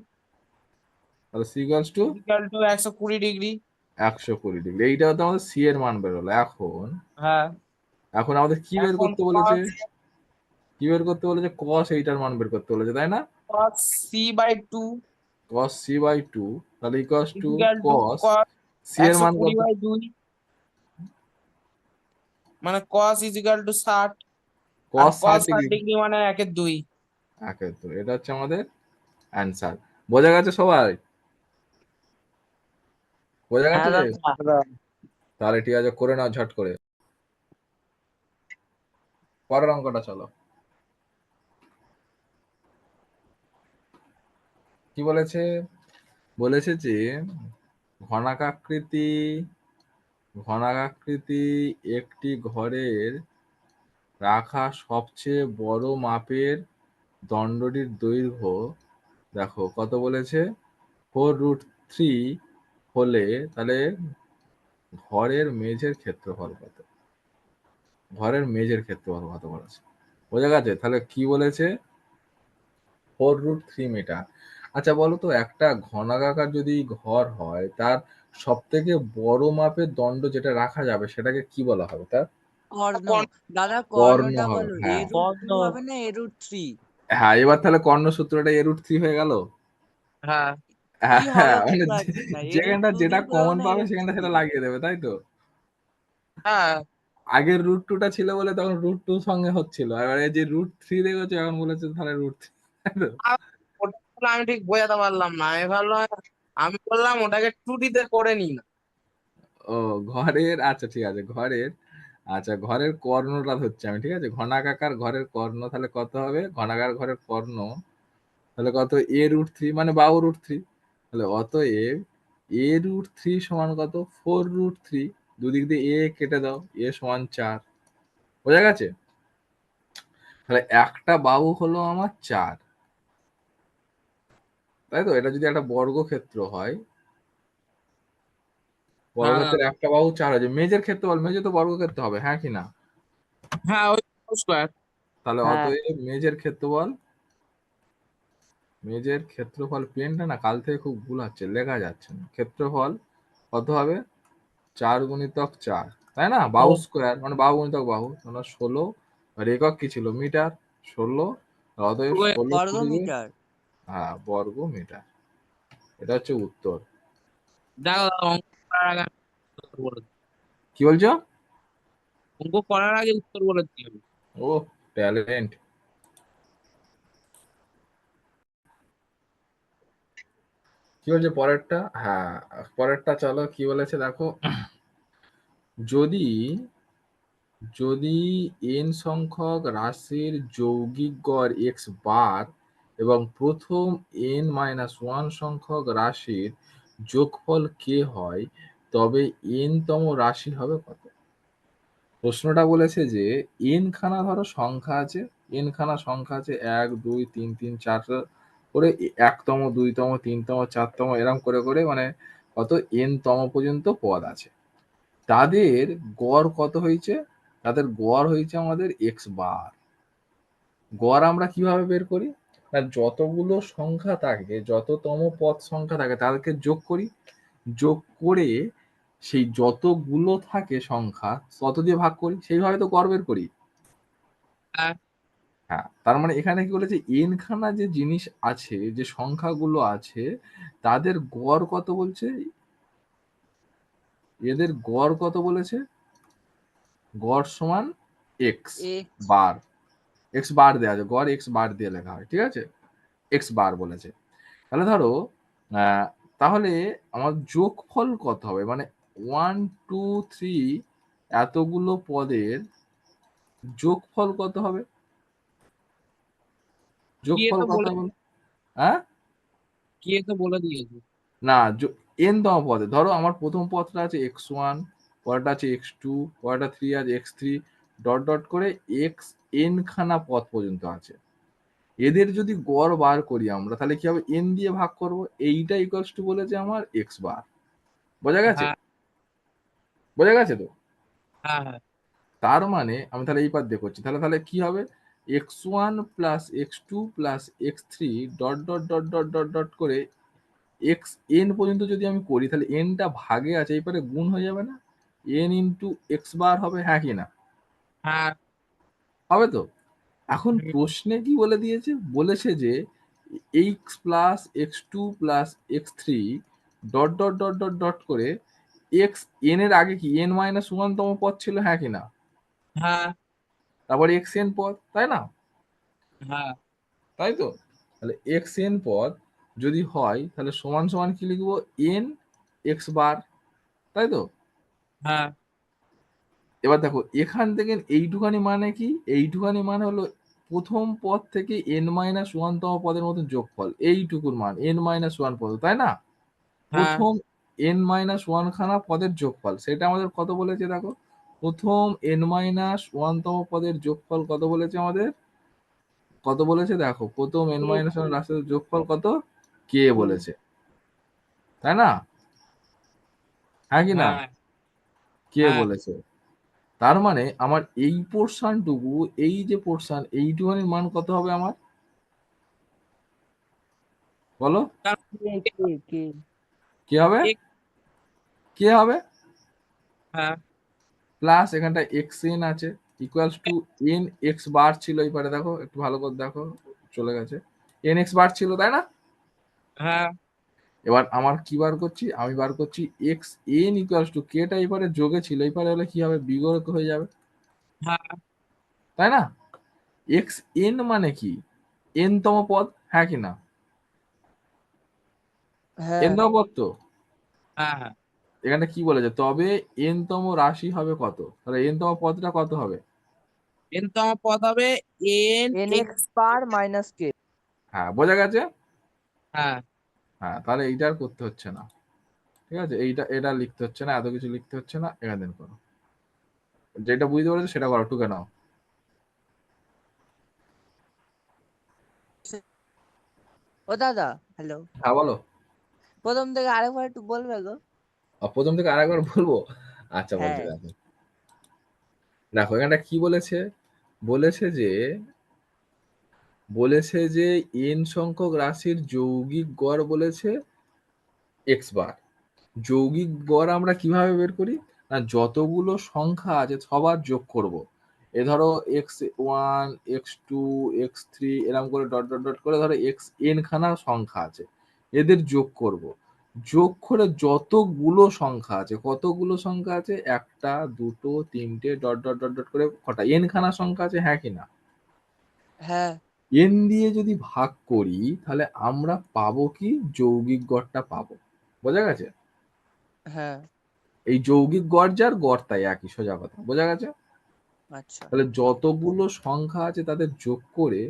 [SPEAKER 1] তাহলে C equals to
[SPEAKER 3] equal to 120 degree.
[SPEAKER 1] 120 degree. এইটা হচ্ছে আমাদের সি এর মান বেরোলো। এখন
[SPEAKER 3] হ্যাঁ
[SPEAKER 1] এখন আমাদের কি বের
[SPEAKER 3] এখন
[SPEAKER 1] করতে বলেছে, cos এইটার মান বের করতে বলেছে, তাই না?
[SPEAKER 3] cos c/2
[SPEAKER 1] cos c/2 তাহলে equals to
[SPEAKER 3] equal to
[SPEAKER 1] cos
[SPEAKER 3] cos
[SPEAKER 1] C এর মান কত,
[SPEAKER 3] 120/2, মানে cos ইজ ইকুয়াল টু 60 আর
[SPEAKER 1] cos
[SPEAKER 3] cos
[SPEAKER 1] 60
[SPEAKER 3] 60
[SPEAKER 1] ডিগ্রি।
[SPEAKER 3] ডিগ্রি মানে 1/2।
[SPEAKER 1] তো এটা হচ্ছে আমাদের অ্যান্সার। বোঝা গেছে সবাই, বোঝা
[SPEAKER 2] হ্যাঁ
[SPEAKER 1] গেছে?
[SPEAKER 2] দাদা।
[SPEAKER 1] তাহলে ঠিক আছে, করে নাও ঝট করে পরের অঙ্কটা। চলো কি বলেছে, বলেছে যে ঘনাকাকৃতি একটি ঘরের রাখা সবচেয়ে বড় মাপের দণ্ডটির দৈর্ঘ্য, দেখো কত বলেছে, 4√3 হলে তাহলে ঘরের মেঝের ক্ষেত্রফল কত, বলেছে। বোঝা গেছে? তাহলে কি বলেছে, 4√3 মিটার। আচ্ছা বলো তো, একটা ঘনাকার যদি ঘর হয়, তার সব থেকে বড় মাপের দণ্ড যেটা রাখা যাবে সেটাকে কি বলা হবে, তার
[SPEAKER 5] কর্ণ। দাদা
[SPEAKER 1] কর্ণ
[SPEAKER 5] কর্ণটা
[SPEAKER 1] হবে।
[SPEAKER 5] বলো,
[SPEAKER 1] হ্যাঁ
[SPEAKER 5] a√2 হবে না a√3?
[SPEAKER 1] হ্যাঁ, এবার তাহলে কর্ণ সূত্রটা a√3 হয়ে গেল।
[SPEAKER 3] হ্যাঁ
[SPEAKER 5] কি হবে
[SPEAKER 1] হ্যাঁ, মানে
[SPEAKER 5] বুঝতে পারছি না,
[SPEAKER 1] যেখানটা
[SPEAKER 5] a√2
[SPEAKER 1] যেটা
[SPEAKER 5] দিয়ে করবে
[SPEAKER 1] কমন
[SPEAKER 5] না
[SPEAKER 1] পাবে সেখানটা
[SPEAKER 5] a√3
[SPEAKER 1] সেটা
[SPEAKER 5] দিয়ে?
[SPEAKER 1] লাগিয়ে দেবে, তাই তো?
[SPEAKER 3] হ্যাঁ
[SPEAKER 1] আগের √2টা ছিল বলে তখন √2 সঙ্গে হচ্ছিল, এবারে যে √3 দেখেছো এখন বলেছে তাহলে √3, তাই তো?
[SPEAKER 3] ওটা আসলে আমি ঠিক বোঝাতে পারলাম না, আমি ভাবলাম
[SPEAKER 2] আমি বললাম ওটাকে 2D তে করে নি না।
[SPEAKER 1] ও ঘরের, আচ্ছা ঠিক আছে, ঘরের, আচ্ছা ঘরের কর্ণটা ধরছি আমি, ঠিক আছে, ঘনাকার ঘরের কর্ণ, তাহলে কত হবে ঘনাকার ঘরের কর্ণ, তাহলে কত a√3 মানে বাহু√3, তাহলে অতএব a√3 সমান কত 4√3, দুদিক দিয়ে a কেটে দাও, a সমান 4, বোঝা গেছে? তাহলে একটা বাহু হলো আমার 4, তাই তো? এটা যদি একটা বর্গক্ষেত্র হয়,
[SPEAKER 2] হ্যাঁ
[SPEAKER 1] বর্গক্ষেত্রের একটা বাহু 4 আছে, মেজের ক্ষেত্রফল, মেজে তো বর্গক্ষেত্র হবে, হ্যাঁ কি না?
[SPEAKER 2] হ্যাঁ, ওই স্কোয়ার।
[SPEAKER 1] তাহলে
[SPEAKER 5] হ্যাঁ
[SPEAKER 1] অতএব মেজের ক্ষেত্রফল পেনটা না কাল থেকে খুব ভুল হচ্ছে, লেখা যাচ্ছে না, ক্ষেত্রফল কত হবে 4 × 4, তাই না? বাহু স্কোয়ার মানে বাহু গুণিতক বাহু, মানে 16, আর একক কি ছিল মিটার, 16, অতএব 16
[SPEAKER 5] বর্গ
[SPEAKER 1] কুড়ি,
[SPEAKER 5] মিটার।
[SPEAKER 1] হ্যাঁ বর্গ মিটার। এটা হচ্ছে উত্তর।
[SPEAKER 2] দেখো অঙ্ক করার আগে উত্তর বলে দিই।
[SPEAKER 1] কি বলছো?
[SPEAKER 2] অঙ্ক করার আগে উত্তর বলে দিই আমি।
[SPEAKER 1] ও ট্যালেন্ট। কি বলছে পরেরটা? হ্যাঁ পরেরটা চলো, কি বলেছে দেখো, যদি যদি n সংখ্যক রাশির যৌগিক গড় x বার এবং প্রথম n-1 সংখ্যক রাশির যোগফল k হয়, তবে n তম রাশি হবে কত? প্রশ্নটা বলেছে যে n খানা ধরো সংখ্যা আছে, n খানা সংখ্যা আছে 1 2 3 3 4 করে, 1তম 2তম 3তম 4তম এরকম করে করে মানে কত n তম পর্যন্ত পদ আছে, তাদের গড় কত হয়েছে? তাদের গড় হয়েছে আমাদের এক্স বার। গড় আমরা কিভাবে বের করি? না যতগুলো সংখ্যা থাকে, যততম পদ সংখ্যা থাকে তাদেরকে যোগ করি, যোগ করে সেই যতগুলো থাকে সংখ্যা তত দিয়ে ভাগ করি, সেইভাবে তো গড় বের করি।
[SPEAKER 2] হ্যাঁ
[SPEAKER 1] হ্যাঁ, তার মানে এখানে কি বলেছে এন খানা যে জিনিস আছে, যে সংখ্যাগুলো আছে, তাদের গড় কত বলছে, এদের গড় কত বলেছে, গড় সমান x
[SPEAKER 5] x
[SPEAKER 1] bar, x bar দেওয়া আছে, গড় এক্স বার দিয়ে লেখা হয়, ঠিক আছে, এক্স বার বলেছে। তাহলে ধরো আহ, তাহলে আমার যোগফল কত হবে, মানে 1 2 3 এতগুলো পদের যোগফল কত হবে,
[SPEAKER 2] কি
[SPEAKER 1] যোগফল
[SPEAKER 2] তো
[SPEAKER 1] কত
[SPEAKER 2] বলে
[SPEAKER 1] হবে? হ্যাঁ
[SPEAKER 2] কি তো বলে দিয়েছে।
[SPEAKER 1] না, এন তম পদে ধরো আমার প্রথম পদটা আছে x1, পরেরটা আছে x2, পরেরটা 3 আছে x3, ডট ডট করে এক্স এন খানা পদ পর্যন্ত আছে। এদের যদি গড় বার করি আমরা, তাহলে কি হবে, এন দিয়ে ভাগ করব, এইটা ইকুয়ালস টু বলেছে আমার এক্স বার। বোঝা গেছে?
[SPEAKER 2] হ্যাঁ
[SPEAKER 1] বোঝা গেছে তো?
[SPEAKER 2] হ্যাঁ হ্যাঁ
[SPEAKER 1] তার মানে আমি তাহলে এই পার দিয়ে করছি, তাহলে তাহলে কি হবে, x1 plus x2 plus x3 dot dot dot dot dot dot করে এক্স এন পর্যন্ত যদি আমি করি, তাহলে এনটা ভাগে আছে, এই পারে গুণ হয়ে যাবে না, এন ইন্টু এক্স বার হবে, হ্যাঁ কি না?
[SPEAKER 2] হ্যাঁ
[SPEAKER 1] হবে তো? এখন
[SPEAKER 2] হুম,
[SPEAKER 1] প্রশ্নে কি বলে দিয়েছে, বলেছে যে x plus x2 plus x3 dot dot dot dot dot করে এক্স এন এর আগে কি n-1 তম পদ ছিল, হ্যাঁ কি না?
[SPEAKER 2] হ্যাঁ
[SPEAKER 1] তারপর এক্স এন পদ, তাই না?
[SPEAKER 2] হ্যাঁ
[SPEAKER 1] তাই তো? তাহলে এক্স এন পদ যদি হয়, তাহলে সমান সমান কি লিখবো, এন এক্স বার, তাই তো?
[SPEAKER 2] হ্যাঁ
[SPEAKER 1] এবার দেখো এখান থেকে এইটুখানি মানে কি, এইটুখানি মানে হলো প্রথম পদ থেকে n-1 তম পদের মতো যোগফল, এইটুকুর মান n-1 পদ, তাই না?
[SPEAKER 2] হ্যাঁ
[SPEAKER 1] প্রথম n-1 খানা পদের যোগফল, সেটা আমাদের কত বলেছে দেখো, প্রথম n-1 তম পদের যোগফল কত বলেছে আমাদের, কত বলেছে দেখো, প্রথম n-1 রাশির যোগফল কত, কে বলেছে, তাই না? হ্যাঁ কি না?
[SPEAKER 2] হ্যাঁ
[SPEAKER 1] কে
[SPEAKER 2] হ্যাঁ
[SPEAKER 1] বলেছে। তার মানে আমার এই পোর্শনটুকু, এই যে পোর্শন, এইটুখানির মান কত হবে আমার, বলো?
[SPEAKER 5] কে কে কে
[SPEAKER 1] কি হবে, কে হবে,
[SPEAKER 2] হ্যাঁ
[SPEAKER 1] প্লাস এখানটা এক্স এন আছে equals to N x bar ছিল, এই পারে দেখো একটু ভালো করে দেখো, চলে গেছে, এন এক্স বার ছিল, তাই না?
[SPEAKER 2] হ্যাঁ
[SPEAKER 1] এবার আমার কি বার করছি, আমি বার করছি এক্স এন ইকুয়ালস টু কেটা এই পারে যোগে ছিল, এই পারে হলে কি হবে, বিয়োগ হয়ে যাবে,
[SPEAKER 2] হ্যাঁ
[SPEAKER 1] তাই না? এক্স এন মানে কি, এন তম পদ, হ্যাঁ কি না?
[SPEAKER 5] হ্যাঁ
[SPEAKER 1] এন তম পদ তো?
[SPEAKER 3] হ্যাঁ হ্যাঁ
[SPEAKER 1] এখানে কি বলেছে, তবে এন তম রাশি হবে কত? তাহলে এন তম পদটা কত হবে?
[SPEAKER 3] এন তম পদ হবে N
[SPEAKER 5] N
[SPEAKER 3] X.
[SPEAKER 5] X per minus K.
[SPEAKER 1] হ্যাঁ, বোঝা গেছে?
[SPEAKER 3] হ্যাঁ
[SPEAKER 1] হ্যাঁ, তাহলে এইটা আর করতে হচ্ছে না, ঠিক আছে? এটা লিখতে হচ্ছে না, এত কিছু লিখতে হচ্ছে না, এখানে দিন করো। যেটা বুঝতে পারছো সেটা করো, টুকে নাও।
[SPEAKER 5] ও দাদা, হ্যালো,
[SPEAKER 1] হ্যাঁ বলো।
[SPEAKER 5] প্রথম থেকে আরেকবার একটু বলবে গো?
[SPEAKER 1] প্রথম থেকে আরেকবার বলবো? আচ্ছা বলছি,
[SPEAKER 5] হ্যাঁ
[SPEAKER 1] দেখো দেখো এখানটা কি বলেছে। বলেছে যে এন সংখ্যক রাশির যৌগিক গড় বলেছে এক্স বার। যৌগিক গড় আমরা কিভাবে বের করি? না, যতগুলো সংখ্যা আছে সবার যোগ করব। এ ধরো x1 x2 x3 এরকম করে ডট ডট ডট করে ধরো xn খানা সংখ্যা আছে, এদের যোগ করব। যোগ করে যতগুলো সংখ্যা আছে, কতগুলো সংখ্যা আছে, একটা দুটো তিনটে ডট ডট ডট ডট করে কটা n খানা সংখ্যা আছে, হ্যাঁ কি না?
[SPEAKER 5] হ্যাঁ
[SPEAKER 1] n দিয়ে যদি ভাগ করি তাহলে আমরা পাবো কি? যৌগিক গড়টা পাবো। বোঝা গেছে?
[SPEAKER 5] হ্যাঁ।
[SPEAKER 1] এই যৌগিক গড় যার গড় তাই, একই সোজা কথা। বোঝা গেছে?
[SPEAKER 5] আচ্ছা
[SPEAKER 1] তাহলে যতগুলো সংখ্যা আছে তাদের যোগ করে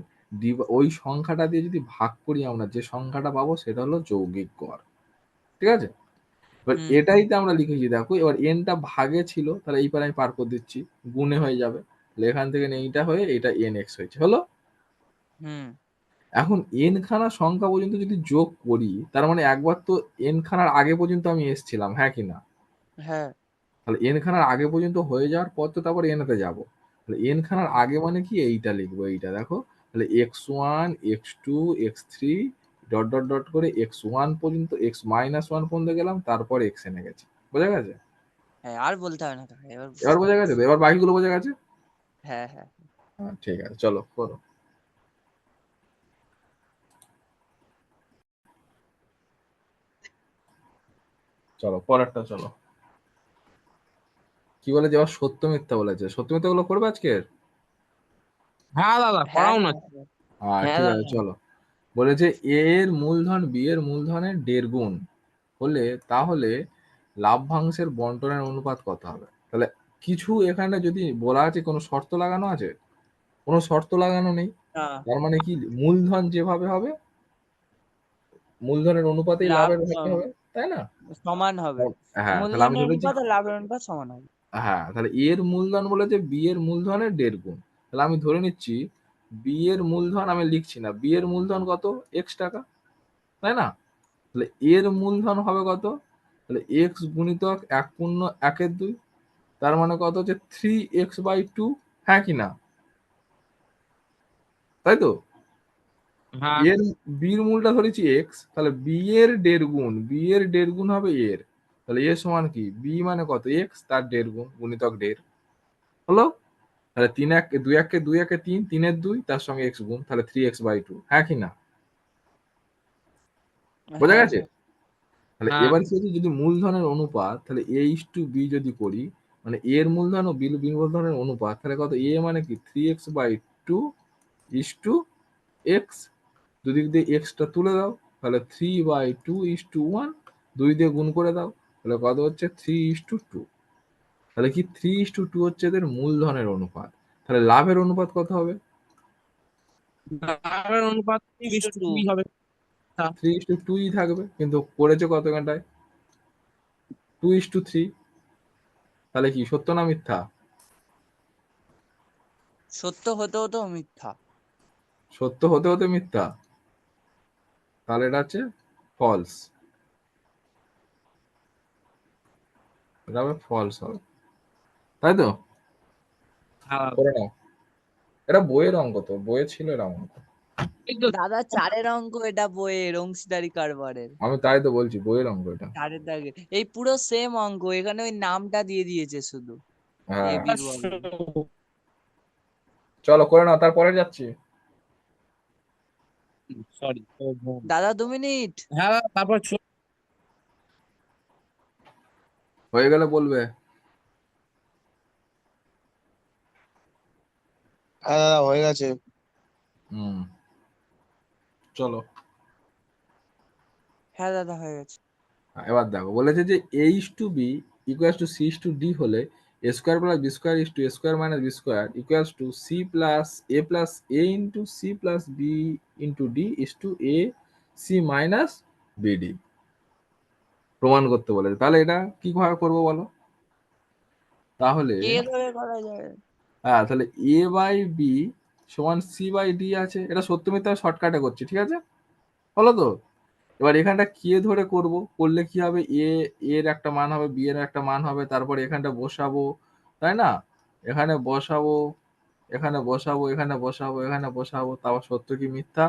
[SPEAKER 1] ওই সংখ্যাটা দিয়ে যদি ভাগ করি, আমরা যে সংখ্যাটা পাবো সেটা হলো যৌগিক গড়। ঠিক আছে? এবার
[SPEAKER 5] হুম
[SPEAKER 1] এটাই তো আমরা লিখেছি, দেখো এবার এনটা ভাগে ছিল, তাহলে এই পারে আমি পার করে দিচ্ছি, গুণে হয়ে যাবে। তাহলে এখান থেকে এইটা হয়ে এটা এন এক্স হয়েছে, হলো।
[SPEAKER 5] হুম।
[SPEAKER 1] এখন এন খানা সংখ্যা পর্যন্ত যদি যোগ করি, তার মানে একবার তো এন খানার আগে পর্যন্ত আমি এসছিলাম, হ্যাঁ কি না?
[SPEAKER 5] হ্যাঁ
[SPEAKER 1] তাহলে এন খানার আগে পর্যন্ত হয়ে যাওয়ার পর তো তারপর এন তে যাবো। তাহলে এন খানার আগে মানে কি? এইটা লিখবো, এইটা দেখো। তাহলে x1 x2 x3 dot dot dot করে x1 পর্যন্ত x-1 পর্যন্ত গেলাম, তারপর x এনে গেছি। বোঝা গেছে?
[SPEAKER 5] হ্যাঁ, আর বলতে হবে না কাকা, এবার
[SPEAKER 1] এবার
[SPEAKER 5] বুঝতে
[SPEAKER 1] বোঝা গেছে
[SPEAKER 5] পারছি।
[SPEAKER 1] তো? এবার বাকিগুলো বোঝা গেছে?
[SPEAKER 5] হ্যাঁ হ্যাঁ।
[SPEAKER 1] হ্যাঁ, ঠিক আছে, চলো করো। চলো পরেরটা চলো। কি বলে যে আবার সত্য মিথ্যা বলেছে, সত্য মিথ্যা গুলো করবে আজকের?
[SPEAKER 3] হ্যাঁ দাদা,
[SPEAKER 5] হ্যাঁ
[SPEAKER 3] করাও না।
[SPEAKER 5] হ্যাঁ হ্যাঁ।
[SPEAKER 3] হ্যাঁ
[SPEAKER 1] ঠিক আছে
[SPEAKER 3] দাদা।
[SPEAKER 1] চলো। বলেছে এ এর মূলধন বি এর মূলধনের 1.5 গুণ হলে তাহলে লাভ্যাংশের বন্টনের অনুপাত কত হবে? তাহলে কিছু এখানে যদি বলা আছে, কোনো শর্ত লাগানো আছে? কোনো শর্ত লাগানো নেই।
[SPEAKER 5] না,
[SPEAKER 1] তার মানে কি? মূলধন যেভাবে হবে মূলধনের অনুপাতেই
[SPEAKER 5] লাভ
[SPEAKER 1] লাভের ভাগটা হবে, তাই না?
[SPEAKER 5] সমান হবে।
[SPEAKER 1] হ্যাঁ, তাহলে আমি
[SPEAKER 5] মূলধনের
[SPEAKER 1] ধরেছি,
[SPEAKER 5] অনুপাত আর লাভের অনুপাত সমান হবে।
[SPEAKER 1] হ্যাঁ তাহলে এর মূলধন বলেছে বি এর মূলধনের 1.5 গুণ। তাহলে আমি ধরে নিচ্ছি বি এর মূলধন, আমি লিখছি না, বি এর মূলধন কত? এক্স টাকা, তাই না? তাহলে এর মূলধন হবে কত? তাহলে এক্স গুণিতক 1/2, তার মানে কত হচ্ছে 3x/2, হ্যাঁ কি না? তাই তো?
[SPEAKER 3] হ্যাঁ
[SPEAKER 1] এর বির মূলটা ধরেছি এক্স, তাহলে বি এর 1.5 গুণ, বি এর 1.5 গুণ হবে এর। তাহলে এর সমান কি? বি মানে কত? এক্স, তার 1.5 গুণ গুণিতক 1.5, হলো। তাহলে 2 3, 3 2, তার সঙ্গে এক্স গুণ, তাহলে 3x/2, হ্যাঁ কি না? বোঝা
[SPEAKER 5] হ্যাঁ
[SPEAKER 1] গেছে? তাহলে
[SPEAKER 3] হ্যাঁ
[SPEAKER 1] এবার কি হচ্ছে, যদি মূলধনের অনুপাত তাহলে a/b যদি করি, মানে এর মূলধন ও বি মূলধনের অনুপাত, তাহলে কত? এ মানে কি 3x/2 ইস টু এক্স, দুদিক দিয়ে এক্সটা তুলে দাও, তাহলে 3/2 1, 2 দিয়ে গুণ করে দাও, তাহলে কত হচ্ছে 3:2। তাহলে কি 3:2 হচ্ছে এদের মূলধনের অনুপাত। তাহলে লাভের অনুপাত কত হবে?
[SPEAKER 3] লাভের অনুপাত 3:2 হবে।
[SPEAKER 1] 3:2 থাকবে, কিন্তু করেছে কত এখানটায়? 2:3। তাহলে কি সত্য না মিথ্যা?
[SPEAKER 5] সত্য হতে হতেও মিথ্যা।
[SPEAKER 1] সত্য হতে হতে মিথ্যা, তাহলে এটা হচ্ছে ফলস। এটা হবে ফলস হবে, তাই তো?
[SPEAKER 3] হ্যাঁ
[SPEAKER 1] করে নাও। এটা বইয়ের অঙ্ক, তো বইয়ে ছিল এরকম অঙ্ক।
[SPEAKER 3] এই তো।
[SPEAKER 5] দাদা, 4-এর অঙ্ক এটা, বইয়ের অংশীদারি কারবারের
[SPEAKER 1] আমি তাই তো বলছি, বইয়ের অঙ্ক এটা।
[SPEAKER 5] 4-এর দাগে এই পুরো সেম অঙ্ক, এখানে ওই নামটা দিয়ে দিয়েছে শুধু, এ
[SPEAKER 1] হ্যাঁ,
[SPEAKER 5] বির বর্গ।
[SPEAKER 1] চলো করে নাও, তারপরে যাচ্ছি।
[SPEAKER 3] সরি।
[SPEAKER 5] দাদা 2 মিনিট।
[SPEAKER 3] হ্যাঁ দাদা, তারপর
[SPEAKER 1] হয়ে গেলে বলবে।
[SPEAKER 6] হ্যাঁ দাদা হয়ে গেছে।
[SPEAKER 1] হুম, চলো।
[SPEAKER 5] হ্যাঁ দাদা হয়ে গেছে।
[SPEAKER 1] এবার দেখো বলেছে যে a/b ইকুয়ালস টু c/d হলে a square plus B square is to a square minus B square equals to plus a into c plus b into d is to a c minus bd প্রমাণ করতে বলেছে। তাহলে এটা কি ভাবে করবো বলো? তাহলে
[SPEAKER 5] কে ধরে করা যায়?
[SPEAKER 1] হ্যাঁ, তাহলে a বাই বি সমান c বাই d আছে। এটা সত্য মিথ্যা শর্টকাটে করছি, ঠিক আছে? হলো তো? এবার এখানটা কে ধরে করব, করলে কি হবে, এর একটা মান হবে, বি এর একটা মান হবে, তারপরে এখানটা বসাবো, তাই না? এখানে বসাবো, এখানে বসাবো, এখানে বসাবো, এখানে বসাবো, তারপর সত্য কি মিথ্যা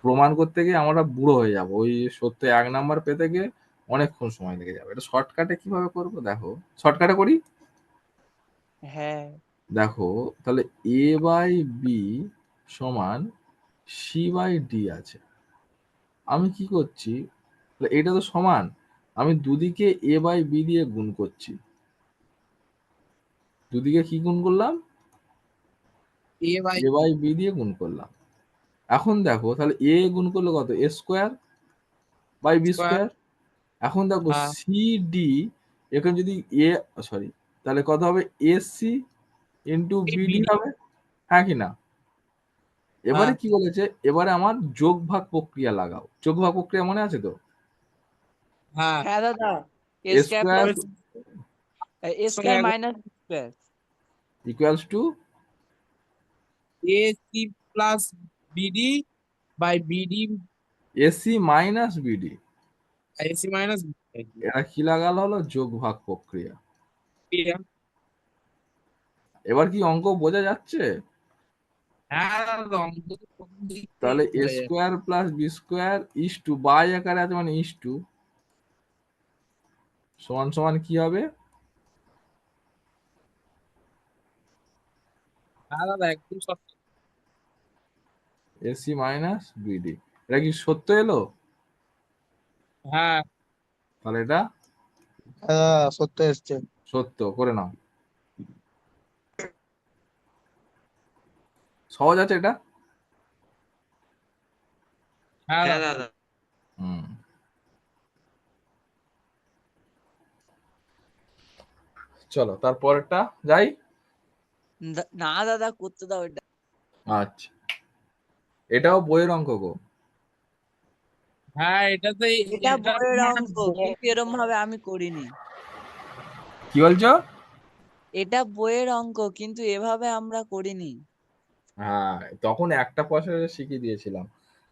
[SPEAKER 1] প্রমাণ করতে গিয়ে আমরা বুড়ো হয়ে যাব। ওই সত্য 1 নাম্বার পেতে গিয়ে অনেকক্ষণ সময় লেগে যাবে। এটা শর্টকাটে কিভাবে করব দেখো, শর্টকাটে করি।
[SPEAKER 5] হ্যাঁ
[SPEAKER 1] দেখো তাহলে a বাই বি সমান c বাই ডি আছে। আমি কি করছি, তাহলে এটা তো সমান, আমি দুদিকে a বাই বি দিয়ে গুণ করছি। দুদিকে কি গুণ করলাম?
[SPEAKER 3] এ বাই
[SPEAKER 1] a বাই বি দিয়ে গুণ করলাম। এখন দেখো তাহলে a গুণ করলে কত, a square by B
[SPEAKER 3] square.
[SPEAKER 1] Square. এখন দেখো
[SPEAKER 3] হ্যাঁ
[SPEAKER 1] সি ডি, এখানে যদি সরি, তাহলে কত হবে, এসি ইন্টু বিডি
[SPEAKER 3] বিডি।
[SPEAKER 1] হবে, হ্যাঁ কি না? এবারে
[SPEAKER 3] হ্যাঁ
[SPEAKER 1] কি বলেছে, এবারে আমার যোগ ভাগ প্রক্রিয়া লাগাও। যোগ ভাগ প্রক্রিয়া মনে আছে তো?
[SPEAKER 3] হ্যাঁ
[SPEAKER 5] হ্যাঁ দাদা, A
[SPEAKER 1] a
[SPEAKER 5] square
[SPEAKER 1] square
[SPEAKER 5] plus A square minus B square
[SPEAKER 1] equals to
[SPEAKER 3] A C plus BD by BD
[SPEAKER 1] AC minus BD.
[SPEAKER 3] AC minus
[SPEAKER 1] এটা কি লাগালো, হলো যোগ ভাগ প্রক্রিয়া।
[SPEAKER 3] হ্যাঁ
[SPEAKER 1] এবার কি অঙ্ক বোঝা যাচ্ছে?
[SPEAKER 3] দাদা, অঙ্ক তো প্রথম দিক
[SPEAKER 1] তাহলে
[SPEAKER 3] থেকেই
[SPEAKER 1] এ
[SPEAKER 3] বোঝা যায়।
[SPEAKER 1] Square plus B square is to by আকারে আছে মানে ইস টু সমান সমান কি হবে,
[SPEAKER 3] হ্যাঁ দাদা, একদম সঠিক।
[SPEAKER 1] AC minus BD. এটা কি সত্য এলো?
[SPEAKER 3] হ্যাঁ
[SPEAKER 1] তাহলে এটা
[SPEAKER 6] হ্যাঁ সত্য এসছে।
[SPEAKER 1] সত্য করে নাও। সহজ আছে এটা।
[SPEAKER 3] হ্যাঁ
[SPEAKER 5] হ্যাঁ
[SPEAKER 3] দাদা।
[SPEAKER 5] দাদা।
[SPEAKER 1] হুম, চলো তারপরেরটা যাই।
[SPEAKER 5] না দাদা, করতে দাও এটা।
[SPEAKER 1] আচ্ছা, এটাও বইয়ের অঙ্ক গো।
[SPEAKER 3] হ্যাঁ এটা তো
[SPEAKER 5] এটা
[SPEAKER 3] এটা
[SPEAKER 5] বইয়ের
[SPEAKER 3] তোমার
[SPEAKER 5] অঙ্ক, কিন্তু এরম ভাবে আমি করিনি।
[SPEAKER 1] কি বলছো?
[SPEAKER 5] এটা বইয়ের অঙ্ক, কিন্তু এভাবে আমরা করিনি।
[SPEAKER 1] হ্যাঁ, তখন একটা পয়সা শিখিয়ে দিয়েছিলাম।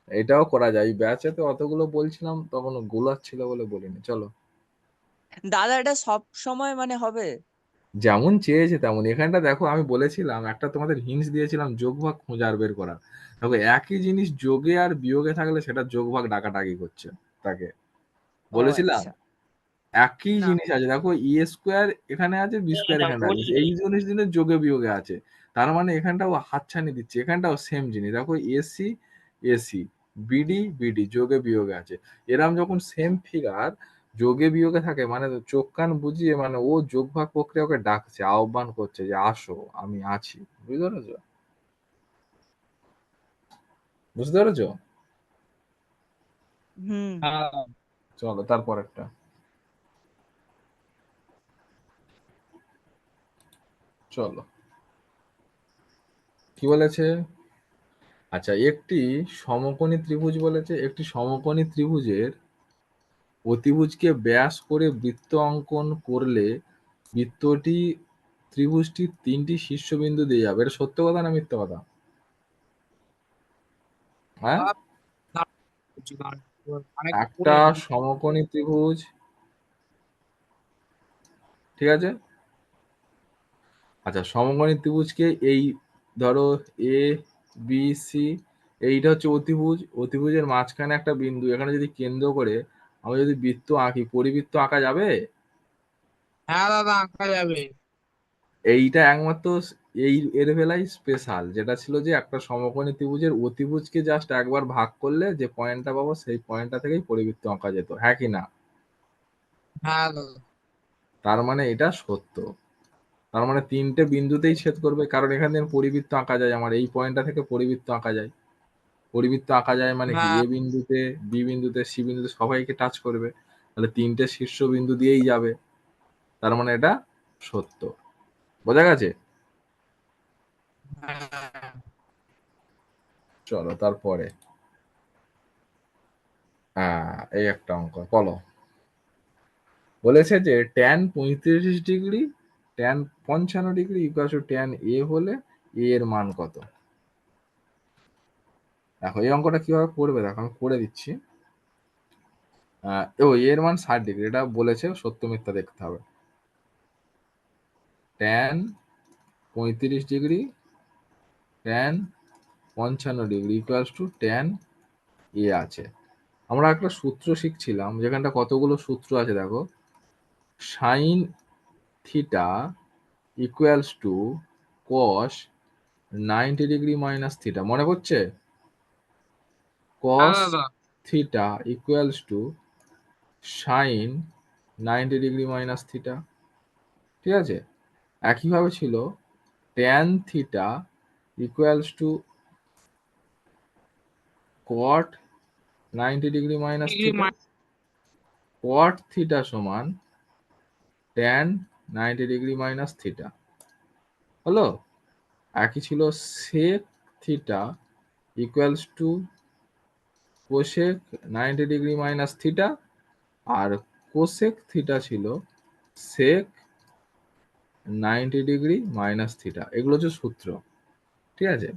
[SPEAKER 1] এটাও করা যায়, ব্যাচে তো অতগুলো বলছিলাম, তখন গোলাচ্ছিল বলে বলিনি। চলো,
[SPEAKER 5] দাদা এটা সব সময় মানে হবে?
[SPEAKER 1] যেমন চেয়েছে তেমন। এখানটা দেখো আমি বলেছিলাম, একটা তোমাদের হিন্টস দিয়েছিলাম যোগ ভাগ খোঁজার বের করা। দেখো একই জিনিস যোগে আর বিয়োগে থাকলে সেটা যোগ ভাগ ডাকাডাকি করছে তাকে
[SPEAKER 5] ও
[SPEAKER 1] বলেছিলাম।
[SPEAKER 5] আচ্ছা।
[SPEAKER 1] একই
[SPEAKER 5] না
[SPEAKER 1] জিনিস আছে, দেখো ই স্কোয়ার এখানে আছে, বি স্কোয়ার
[SPEAKER 3] এটা
[SPEAKER 1] এখানে আছে,
[SPEAKER 3] বলি।
[SPEAKER 1] এই জিনিস দিনের যোগে বিয়োগে আছে। তার মানে এখানটাও হাতছানি দিচ্ছে, এখানটাও সেম জিনিস। দেখো এসি এসি, বিডি বিডি যোগে বিয়োগে আছে। এরম যখন সেম ফিগার যোগে বিয়োগে থাকে মানে চোখ কান বুঝিয়ে মানে ও যোগ ভাগ প্রক্রিয়া ওকে ডাকছে, আহ্বান করছে যে আসো আমি আছি। বুঝতে পেরেছো? বুঝতে পেরেছো?
[SPEAKER 5] হুম।
[SPEAKER 3] হ্যাঁ
[SPEAKER 1] চলো তারপর একটা, চলো কি বলেছে। আচ্ছা, একটি সমকোণী ত্রিভুজ বলেছে, একটি সমকোণী ত্রিভুজের অতিভুজকে ব্যাস করে বৃত্ত অঙ্কন করলে বৃত্তটি ত্রিভুজটির 3টি শীর্ষবিন্দু দিয়ে যাবে। এটা সত্য কথা না মিথ্যা কথা? হ্যাঁ,
[SPEAKER 3] অনেক
[SPEAKER 1] একটা
[SPEAKER 3] পুরো
[SPEAKER 1] সমকোণী ত্রিভুজ, ঠিক আছে? আচ্ছা, সমকোণী ত্রিভুজকে এই ধরো এ বি সি, এইটা হচ্ছে অতিভুজ। অতিভুজের মাঝখানে একটা বিন্দু, এখানে যদি কেন্দ্র করে আমরা যদি বৃত্ত আঁকি, পরিবৃত্ত আঁকা যাবে?
[SPEAKER 3] হ্যাঁ দাদা, আঁকা যাবে।
[SPEAKER 1] এইটা একমাত্র এই এর বেলায় স্পেশাল, যেটা ছিল যে একটা সমকোণী ত্রিভুজের অতিভুজকে জাস্ট একবার ভাগ করলে যে পয়েন্টটা পাবো সেই পয়েন্টটা থেকেই পরিবৃত্ত আঁকা যেত, হ্যাঁ কি না?
[SPEAKER 3] হ্যাঁ দাদা।
[SPEAKER 1] তার মানে এটা সত্য। তার মানে 3টে বিন্দুতেই ছেদ করবে, কারণ এখান থেকে পরিবৃত্ত আঁকা যায়, আমার এই পয়েন্টটা থেকে পরিবৃত্ত আঁকা যায়। পরিবৃত্ত আঁকা যায় মানে কি,
[SPEAKER 2] হ্যাঁ।
[SPEAKER 1] এ বিন্দুতে, বি বিন্দুতে, সি বিন্দুতে সবাইকে টাচ করবে, তাহলে তিনটে শীর্ষ বিন্দু দিয়েই যাবে, তার মানে এটা সত্য। বোঝা গেছে?
[SPEAKER 2] হ্যাঁ।
[SPEAKER 1] চলো তারপরে এই একটা অঙ্ক বলো। বলেছে যে tan 35 degree, tan 55 degree equal to tan A হলে এ এর মান কত? দেখো এই অঙ্কটা কিভাবে করবে, দেখো আমি করে দিচ্ছি। এর মান 60 ডিগ্রি, এটা বলেছে, সত্য মিথ্যা দেখতে হবে। Tan 35 degree, tan 55 degree equal to tan A আছে। আমরা একটা সূত্র শিখছিলাম, যেখানটা কতগুলো সূত্র আছে দেখো। Sine theta equals to cos 90 degree minus theta, মনে পড়ছে?
[SPEAKER 2] হ্যাঁ
[SPEAKER 1] কস
[SPEAKER 2] দাদা।
[SPEAKER 1] Theta equals to sine 90 degree minus theta, ঠিক আছে? একইভাবে ছিল tan theta equals to cot 90 degree minus
[SPEAKER 2] degree
[SPEAKER 1] theta, cot theta সমান ট্যান 90 ডিগ্রি মাইনাস থিটা, হলো? একই ছিল sec theta equals to cosec 90 degree minus theta, আর কোসেক থিটা ছিল সেক 90 ডিগ্রি মাইনাস থিটা। এগুলো হচ্ছে সূত্র, ঠিক আছে?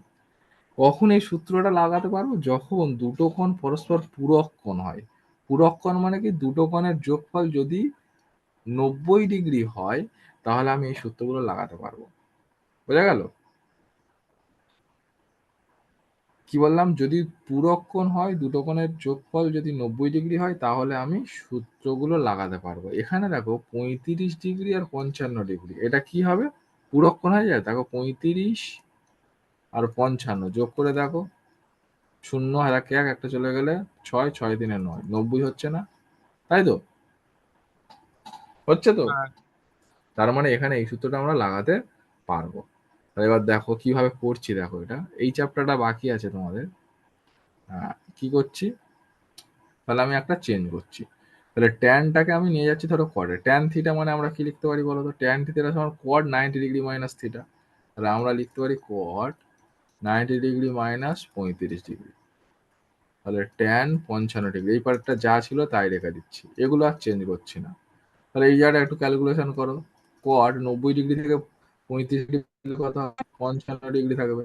[SPEAKER 1] কখন এই সূত্রটা লাগাতে পারবো? যখন দুটো কোণ পরস্পর পূরক কোণ হয়। পূরক কোণ মানে কি, দুটো কোণের যোগফল যদি 90 ডিগ্রি হয়, তাহলে আমি এই সূত্রগুলো লাগাতে পারবো। বোঝা গেল? কি বললাম? যদি পূরক কোণ হয়, দুটো কোণের যোগফল যদি 90 ডিগ্রি হয়, তাহলে আমি সূত্রগুলো লাগাতে পারবো। এখানে দেখো 35 ডিগ্রি আর 55 ডিগ্রি, এটা কি হবে? পূরক কোণ হয়ে যায়। দেখো 35 আর 55 যোগ করে দেখো, 0 আর 1 একটা চলে গেলে 6, 6 3 9, 90 হচ্ছে না? তাই তো? হচ্ছে তো?
[SPEAKER 2] হ্যাঁ।
[SPEAKER 1] তার মানে এখানে এই সূত্রটা আমরা লাগাতে পারবো। এবার দেখো কিভাবে করছি, দেখো এটা, এই চ্যাপ্টারটা বাকি আছে তোমাদের। কি করছি, তাহলে আমি একটা চেঞ্জ করছি। তাহলে ট্যানটাকে আমি নিয়ে যাচ্ছি ধরো কটে। ট্যান থিটা মানে আমরা কি লিখতে পারি বলো তো? ট্যান থিটা সমান কট 90 ডিগ্রি মাইনাস থিটা, তাহলে আমরা লিখতে পারি কট 90 ডিগ্রি মাইনাস 35 ডিগ্রি। তাহলে ট্যান 55 ডিগ্রি, এই পার্টটা যা ছিল তাই রেখে দিচ্ছি, এগুলো আর চেঞ্জ করছি না। তাহলে এই জায়গাটা একটু ক্যালকুলেশন করো। কট 90 ডিগ্রি থেকে 35 ডিগ্রি কত? 55 ডিগ্রি থাকবে।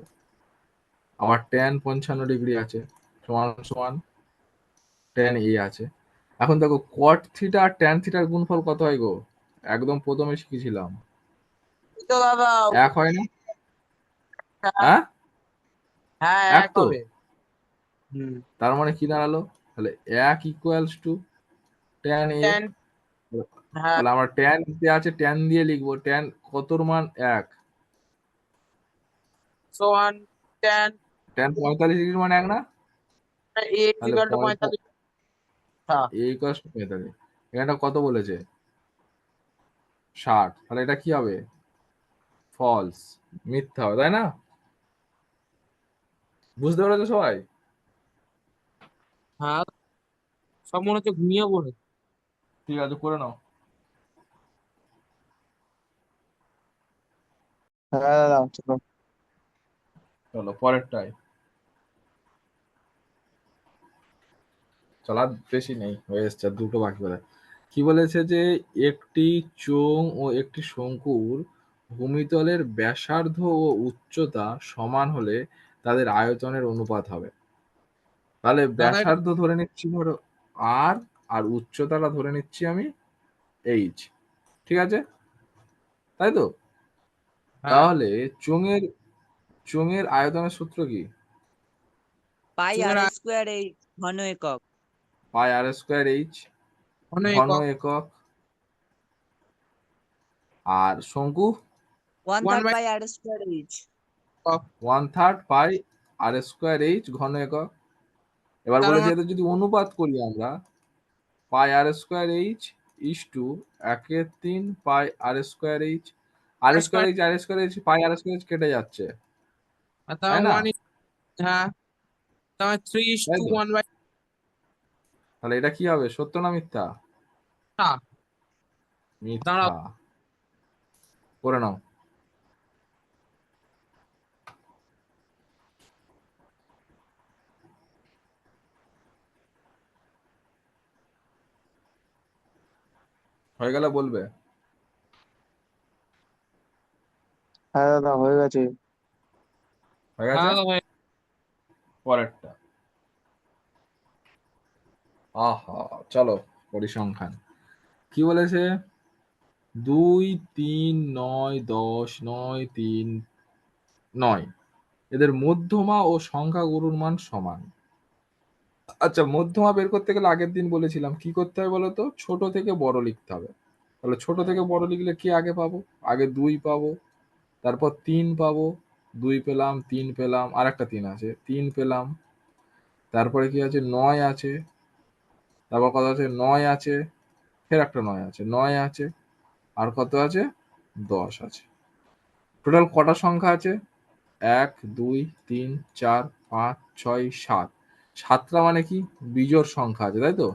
[SPEAKER 1] আবার ট্যান 55 ডিগ্রি আছে, সমান সমান ট্যান এ আছে। এখন দেখো কট থিটা আর ট্যান থিটার গুণফল কত হয় গো? একদম প্রথমে শিখেছিলাম,
[SPEAKER 2] এই তো দাদা।
[SPEAKER 1] এক হয় না? হ্যাঁ,
[SPEAKER 2] হ্যাঁ
[SPEAKER 1] এক
[SPEAKER 2] এক
[SPEAKER 1] তো।
[SPEAKER 2] হবে। হুম।
[SPEAKER 1] তার মানে কি দাঁড়ালো? তাহলে এক equals to tan A.
[SPEAKER 2] Tan, হ্যাঁ,
[SPEAKER 1] তাহলে আমরা ট্যান দিতে আছে, ট্যান দিয়ে লিখবো। ট্যান কতর মান? এক।
[SPEAKER 2] so on tan
[SPEAKER 1] ট্যান 45 ডিগ্রির মান এক না?
[SPEAKER 2] a is
[SPEAKER 1] তাহলে
[SPEAKER 2] equal to 45। হ্যাঁ।
[SPEAKER 1] এ ইকুয়ালস টু 45, এখানটা কত বলেছে? 60। তাহলে এটা কি হবে? ফলস, মিথ্যা হবে, তাই না? বুঝতে পেরেছো সবাই?
[SPEAKER 2] হ্যাঁ, সব মনে হচ্ছে ঘুমিয়ে পড়ে।
[SPEAKER 1] ঠিক আছে, করে নাও।
[SPEAKER 6] হ্যাঁ দাদা চলো।
[SPEAKER 1] চলো পরেরটাই। চলা বেশি নেই, হয়ে এসছে, আর দুটো বাকি বলে। কি বলেছে যে একটি চোঙ ও একটি শঙ্কুর ভূমিতলের ব্যাসার্ধ ও উচ্চতা সমান হলে তাদের আয়তনের অনুপাত হবে। তাহলে
[SPEAKER 2] দাদা এটা
[SPEAKER 1] ব্যাসার্ধ ধরে নিচ্ছি ধরো আর, আর উচ্চতাটা ধরে নিচ্ছি আমি এইচ, ঠিক আছে? তাই তো?
[SPEAKER 2] হ্যাঁ,
[SPEAKER 1] তাহলে চোঙের চোঙের আয়তনের সূত্র কি?
[SPEAKER 5] পাই
[SPEAKER 2] চুঙের
[SPEAKER 5] আর স্কোয়ার এই ঘন একক।
[SPEAKER 1] পাই আর স্কোয়ার এইচ
[SPEAKER 2] ঘন
[SPEAKER 1] ঘন
[SPEAKER 2] একক
[SPEAKER 1] একক। আর শঙ্কু?
[SPEAKER 5] 1/3
[SPEAKER 2] 1/,
[SPEAKER 5] পাই আর স্কোয়ার এইচ।
[SPEAKER 1] 1/3 পাই আর স্কোয়ার এইচ ঘন একক। এবার
[SPEAKER 2] তার
[SPEAKER 1] বলেছে
[SPEAKER 2] মানে
[SPEAKER 1] এদের যদি অনুপাত করি আমরা, পাই আর square H is to 1/3 pi R square H. R square H R square H, pi R square H কেটে যাচ্ছে,
[SPEAKER 2] তার
[SPEAKER 1] তাই না?
[SPEAKER 2] 1, হ্যাঁ তোমার 3:1 বাই
[SPEAKER 1] তাহলে এটা কি হবে, সত্য না মিথ্যা? মিথ্যা।
[SPEAKER 2] দাঁড়াও।
[SPEAKER 1] করে নাও। হয়ে গেলে বলবে।
[SPEAKER 6] হ্যাঁ দাদা হয়ে গেছে।
[SPEAKER 1] হয়ে গেছে। পরেরটা। আহা, চলো পরিসংখ্যান কি বলেছে, 2, 3, 9, 10, 9, 3, 9 এদের মধ্যমা ও সংখ্যা গুরুর মান সমান। আচ্ছা, মধ্যমা বের করতে গেলে আগের দিন বলেছিলাম কি করতে হবে বলতো, ছোট থেকে বড় লিখতে হবে। তাহলে ছোট থেকে বড় লিখলে কি আগে পাবো, আগে 2 পাবো, তারপর 3 পাবো, 2 পেলাম, 3 পেলাম, আর একটা 3 আছে, 3 পেলাম, তারপরে কি আছে, 9 আছে, তারপর কত আছে, 9 আছে, ফের একটা 9 আছে, 9 আছে, আর কত আছে, 10 আছে। টোটাল কটা সংখ্যা আছে, 1, 2, 3, 4, 5, 6, 7। 7টা মানে কি, বিজোড় সংখ্যা আছে, তাই তো?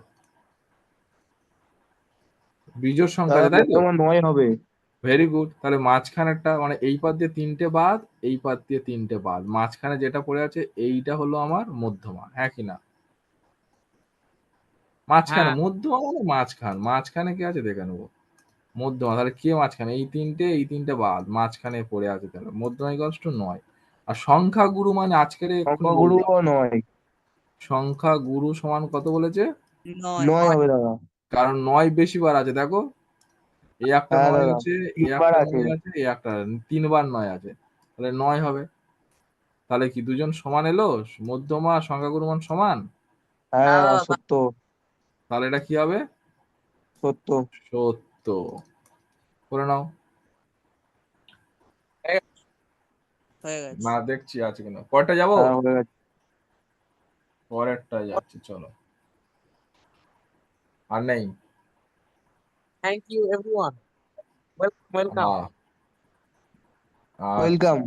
[SPEAKER 1] বিজোড় সংখ্যা
[SPEAKER 6] দাদা
[SPEAKER 1] আছে, তাই তো?
[SPEAKER 6] তোমার 9 হবে।
[SPEAKER 1] Very good. তাহলে মাঝখানেরটা মানে এই পাত দিয়ে 3টে বাদ, এই পাত দিয়ে 3টে বাদ, মাঝখানে যেটা পড়ে আছে এইটা হলো আমার মধ্যমা, হ্যাঁ কি না? মাঝখানে,
[SPEAKER 2] হ্যাঁ।
[SPEAKER 1] মধ্যমা মানে মাঝখান, মাঝখানে কি আছে দেখে নেবো। মধ্যমা, তাহলে কে মাঝখানে, এই 3টে, এই 3টে বাদ, মাঝখানে পড়ে আছে, তাহলে মধ্যমা ইকুয়ালস টু 9। আর সংখ্যা গুরু মানে আজকের এক্ষুনি বললাম,
[SPEAKER 6] সংখ্যাগুরুও 9।
[SPEAKER 1] সংখ্যা গুরু সমান কত বলেছে,
[SPEAKER 6] 9 হবে দাদা।
[SPEAKER 1] কারণ 9 বেশি বার আছে, দেখো এই একটা
[SPEAKER 6] হ্যাঁ
[SPEAKER 1] 9
[SPEAKER 6] দাদা
[SPEAKER 1] আছে, এই
[SPEAKER 6] 3বার
[SPEAKER 1] একটা
[SPEAKER 6] আছে।
[SPEAKER 1] 9 আছে, এই একটা 3বার 9 আছে, তাহলে 9 হবে। তাহলে কি দুজন সমান এলো, মধ্যমা সংখ্যাগুরু মান সমান?
[SPEAKER 6] হ্যাঁ দাদা সত্য।
[SPEAKER 1] তাহলে এটা কি হবে,
[SPEAKER 6] সত্য।
[SPEAKER 1] সত্য। করে নাও।
[SPEAKER 5] হয়ে গেছে।
[SPEAKER 1] না দেখছি আছে কিনা, পরেরটা যাবো,
[SPEAKER 6] হ্যাঁ হয়ে গেছে।
[SPEAKER 1] পরেরটা যাচ্ছি, চলো। আর নেই।
[SPEAKER 2] Thank you everyone, welcome.
[SPEAKER 1] হ্যাঁ, আচ্ছা।
[SPEAKER 6] ওয়েলকাম।